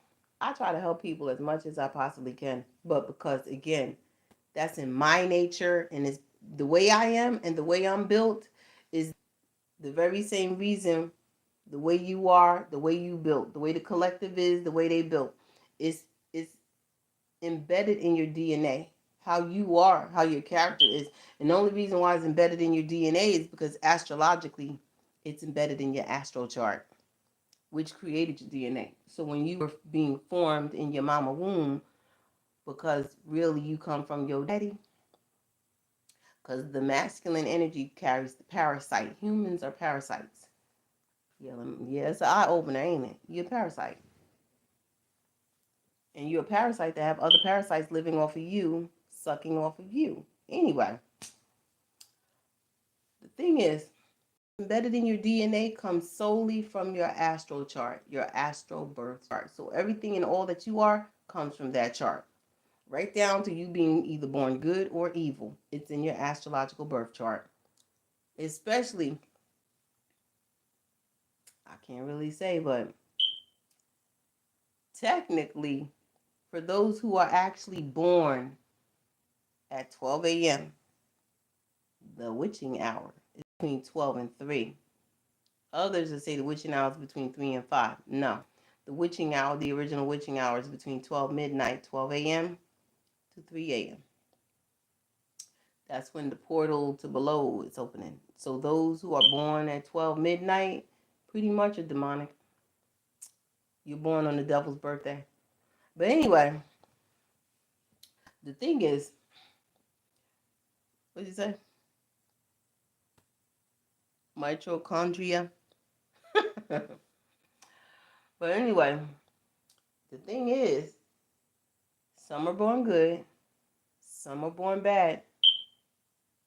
[SPEAKER 1] I try to help people as much as I possibly can. But because, again, that's in my nature and it's the way I am and the way I'm built is the very same reason the way you are, the way you built, the way the collective is, the way they built. It's embedded in your DNA. How you are, how your character is. And the only reason why it's embedded in your DNA is because astrologically it's embedded in your astral chart, which created your DNA. So when you were being formed in your mama womb, because really you come from your daddy, because the masculine energy carries the parasite. Humans are parasites. Yeah, it's an eye opener, ain't it? You're a parasite. And you're a parasite that have other parasites living off of you, sucking off of you. Anyway, the thing is, embedded in your DNA comes solely from your astral chart, your astral birth chart. So everything and all that you are comes from that chart. Right down to you being either born good or evil. It's in your astrological birth chart. Especially, I can't really say, but technically, for those who are actually born at 12 a.m., the witching hour is between 12 and 3. Others will say the witching hour is between 3 and 5. No. The witching hour, the original witching hour, is between 12 midnight, 12 a.m. to 3 a.m. That's when the portal to below is opening. So those who are born at 12 midnight pretty much are demonic. You're born on the devil's birthday. But anyway, the thing is, what did you say? Mitochondria. But anyway, the thing is, some are born good, some are born bad,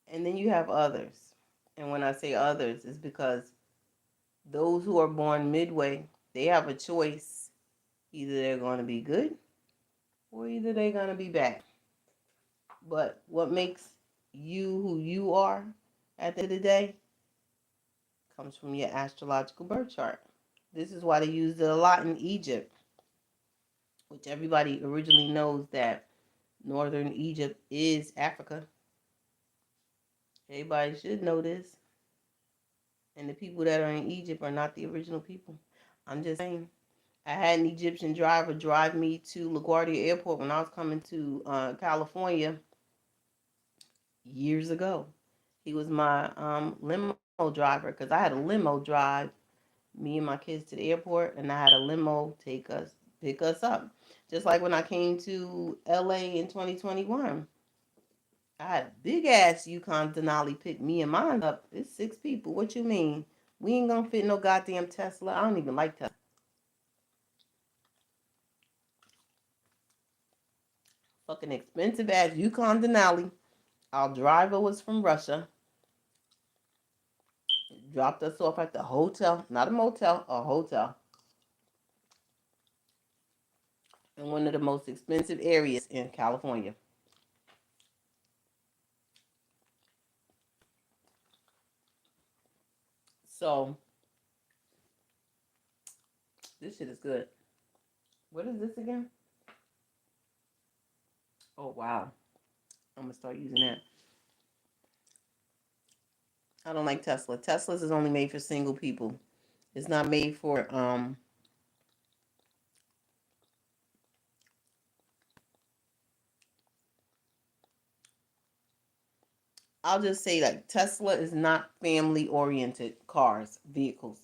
[SPEAKER 1] and then you have others. And when I say others, it's because those who are born midway, they have a choice. Either they're going to be good or either they're going to be bad. But what makes you who you are at the end of the day comes from your astrological birth chart. This is why they used it a lot in Egypt, which everybody originally knows that northern Egypt is Africa. Everybody should know this. And the people that are in Egypt are not the original people. I'm just saying. I had an Egyptian driver drive me to LaGuardia Airport when I was coming to California years ago. He was my limo driver because I had a limo drive me and my kids to the airport, and I had a limo pick us up. Just like when I came to LA in 2021, I had a big ass Yukon Denali pick me and mine up. It's 6 people. What you mean? We ain't gonna fit no goddamn Tesla. I don't even like Tesla. Fucking expensive ass Yukon Denali. Our driver was from Russia. Dropped us off at the hotel, not a motel, a hotel, in one of the most expensive areas in California. So this shit is good. What is this again? Oh wow, I'm gonna start using that. I don't like Tesla. Tesla's is only made for single people. It's not made for I'll just say like Tesla is not family oriented cars, vehicles.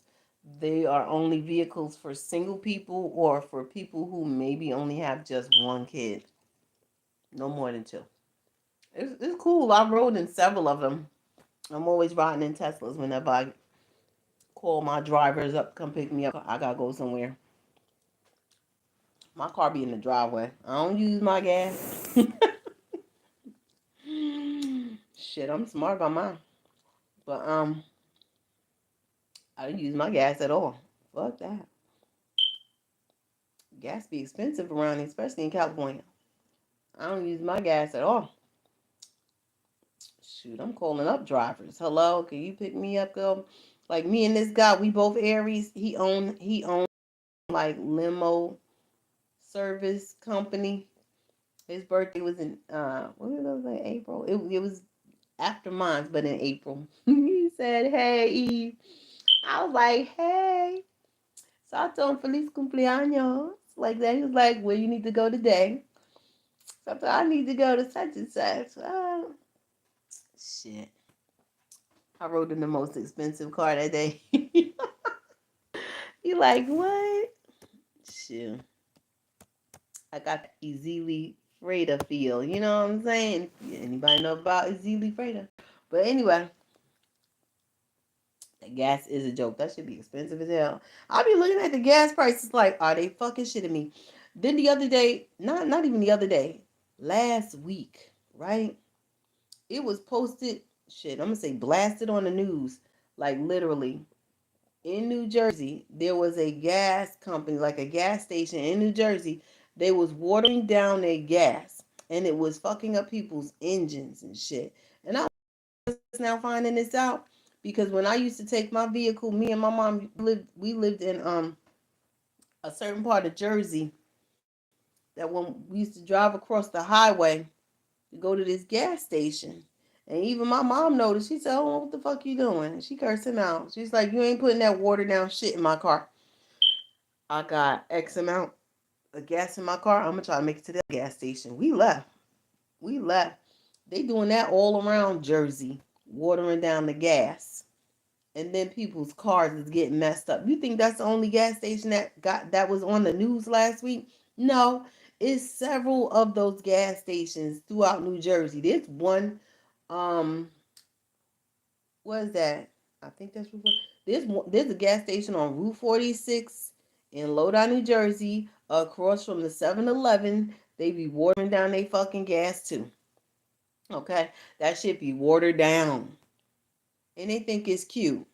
[SPEAKER 1] They are only vehicles for single people or for people who maybe only have just one kid. No more than two. It's cool. I rode in several of them. I'm always riding in Teslas whenever I call my drivers up, come pick me up. I gotta go somewhere. My car be in the driveway. I don't use my gas. Shit, I'm smart about mine. But I don't use my gas at all. Fuck that. Gas be expensive around here, especially in California. I don't use my gas at all. Shoot, I'm calling up drivers. Hello, can you pick me up, girl? Like me and this guy, we both Aries. He owned like limo service company. His birthday was in what was it, April? It was after mine, but in April. He said, "Hey, Eve." I was like, "Hey." So I told him Feliz cumpleaños. Like that. He was like, "Where you need to go today?" So I thought I need to go to such and such. Oh, shit. I rode in the most expensive car that day. You like what? Shit. I got the Ezeli Freighter feel. You know what I'm saying? Anybody know about Ezeli Freighter? But anyway, the gas is a joke. That should be expensive as hell. I'll be looking at the gas prices like, are they fucking shitting me? Then the other day, not even the other day, last week, right? It was posted, shit, I'm gonna say blasted on the news. Like literally, in New Jersey, there was a gas company, like a gas station in New Jersey. They was watering down their gas and it was fucking up people's engines and shit. And I was now finding this out because when I used to take my vehicle, me and my mom we lived in a certain part of Jersey that when we used to drive across the highway to go to this gas station. And even my mom noticed. She said, "Oh, what the fuck you doing?" She cursed him out. She's like, "You ain't putting that watered down shit in my car." I got X amount of gas in my car. I'm gonna try to make it to the gas station. We left. We left. They doing that all around Jersey, watering down the gas. And then people's cars is getting messed up. You think that's the only gas station that was on the news last week? No, it's several of those gas stations throughout New Jersey. There's one, um, what is that? I think that's there's a gas station on Route 46 in Lodi, New Jersey, across from the 7-Eleven. They be watering down they fucking gas too. Okay, that shit be watered down, and they think it's cute,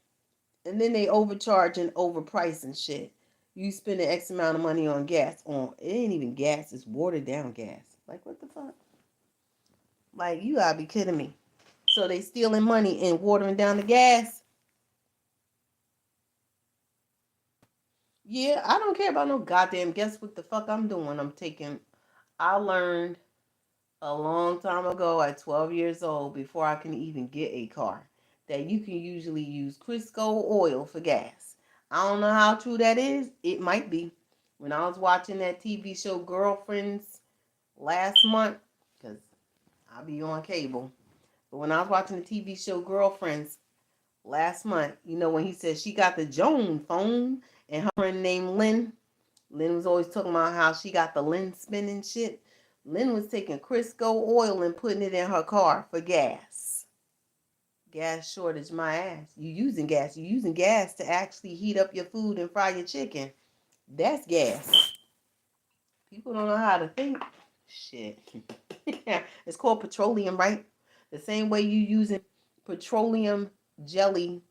[SPEAKER 1] and then they overcharge and overprice and shit. You spend an X amount of money on gas. On it ain't even gas; it's watered down gas. Like what the fuck? Like you gotta be kidding me. So they stealing money and watering down the gas. Yeah, I don't care about no goddamn. Guess what the fuck I'm doing? I learned a long time ago at 12 years old, before I can even get a car, that you can usually use Crisco oil for gas. I don't know how true that is. It might be. When I was watching that TV show Girlfriends last month, because I be on cable, but when I was watching the TV show Girlfriends last month, when he said she got the Joan phone and her friend named Lynn. Lynn was always talking about how she got the Lynn spinning shit. Lynn was taking Crisco oil and putting it in her car for gas. Gas shortage, my ass. You using gas. You using gas to actually heat up your food and fry your chicken. That's gas. People don't know how to think. Shit. It's called petroleum, right? The same way you using petroleum jelly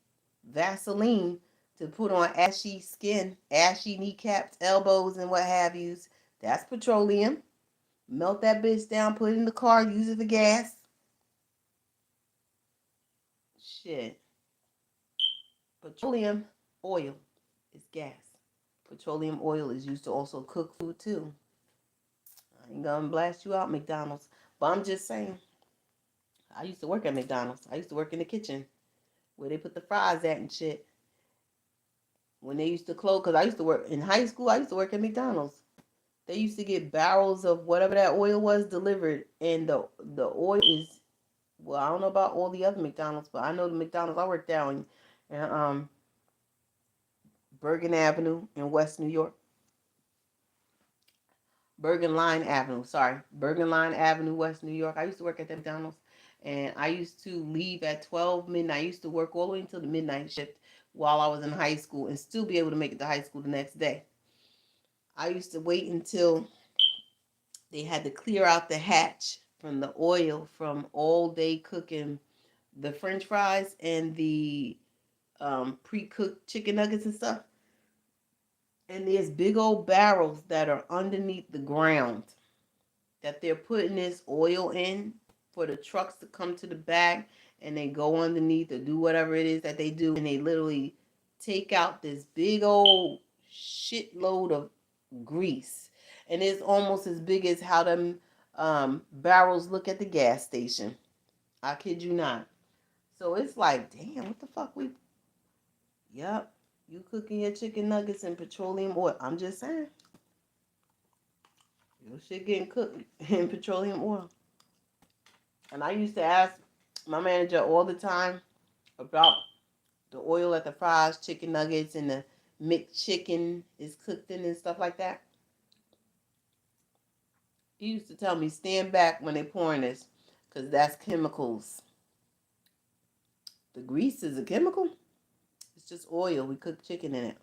[SPEAKER 1] Vaseline to put on ashy skin, ashy kneecaps, elbows, and what have yous. That's petroleum. Melt that bitch down, put it in the car, use it for gas. Shit. Petroleum oil is gas. Petroleum oil is used to also cook food too. I ain't gonna blast you out, McDonald's. But I'm just saying, I used to work at McDonald's. I used to work in the kitchen where they put the fries at and shit. When they used to close, because I used to work in high school, I used to work at McDonald's. They used to get barrels of whatever that oil was delivered, and the oil is, well, I don't know about all the other McDonald's, but I know the McDonald's I worked down in Bergen Avenue in West New York. Bergen Line Avenue, sorry. Bergen Line Avenue, West New York. I used to work at the McDonald's, and I used to leave at 12 midnight. I used to work all the way until the midnight shift while I was in high school and still be able to make it to high school the next day. I used to wait until they had to clear out the hatch from the oil from all day cooking the French fries and the pre-cooked chicken nuggets and stuff. And there's big old barrels that are underneath the ground that they're putting this oil in for the trucks to come to the back, and they go underneath or do whatever it is that they do, and they literally take out this big old shitload of grease, and it's almost as big as how them barrels look at the gas station. I kid you not. So it's like, damn, what the fuck we? Yep, you cooking your chicken nuggets in petroleum oil. I'm just saying, your shit getting cooked in petroleum oil. And I used to ask my manager all the time about the oil at the fries, chicken nuggets, and the mixed chicken is cooked in and stuff like that. He used to tell me, stand back when they're pouring this, because that's chemicals. The grease is a chemical? It's just oil. We cook chicken in it.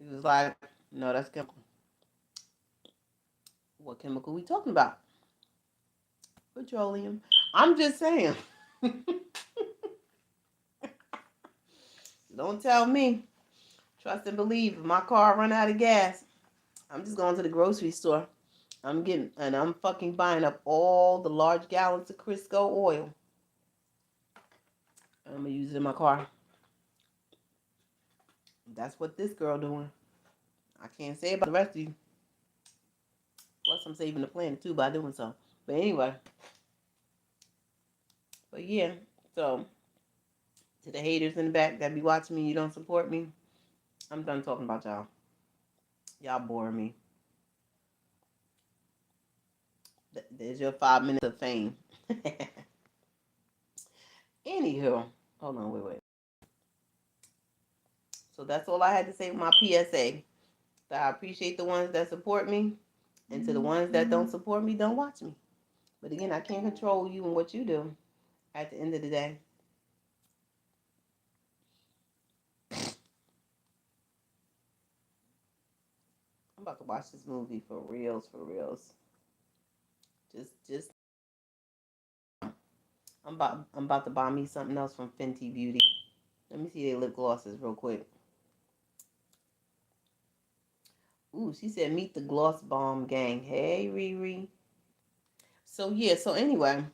[SPEAKER 1] He was like, no, that's chemical. What chemical we talking about? Petroleum. I'm just saying. Don't tell me. Trust and believe. If my car run out of gas, I'm just going to the grocery store. I'm fucking buying up all the large gallons of Crisco oil. I'm gonna use it in my car. That's what this girl doing. I can't say about the rest of you. Plus, I'm saving the planet too by doing so. But anyway. But yeah. So, to the haters in the back that be watching me, you don't support me, I'm done talking about y'all. Y'all bore me. There's your 5 minutes of fame. Anywho. Hold on, wait. So that's all I had to say with my PSA. So I appreciate the ones that support me. And to the ones that don't support me, don't watch me. But again, I can't control you and what you do at the end of the day. about to watch this movie for reals, for reals. Just. I'm about to buy me something else from Fenty Beauty. Let me see their lip glosses real quick. Ooh, she said meet the Gloss Bomb gang. Hey, Riri. So yeah. So anyway.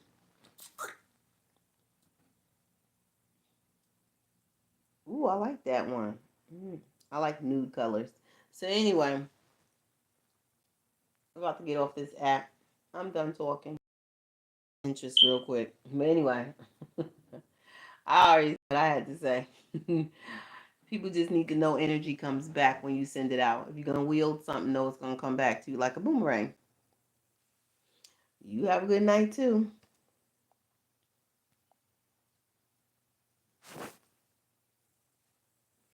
[SPEAKER 1] Ooh, I like that one. I like nude colors. So anyway, I'm about to get off this app. I'm done talking. Interest real quick. But anyway, I already said what I had to say. People just need to know energy comes back when you send it out. If you're gonna wield something, know it's gonna come back to you like a boomerang. You have a good night too.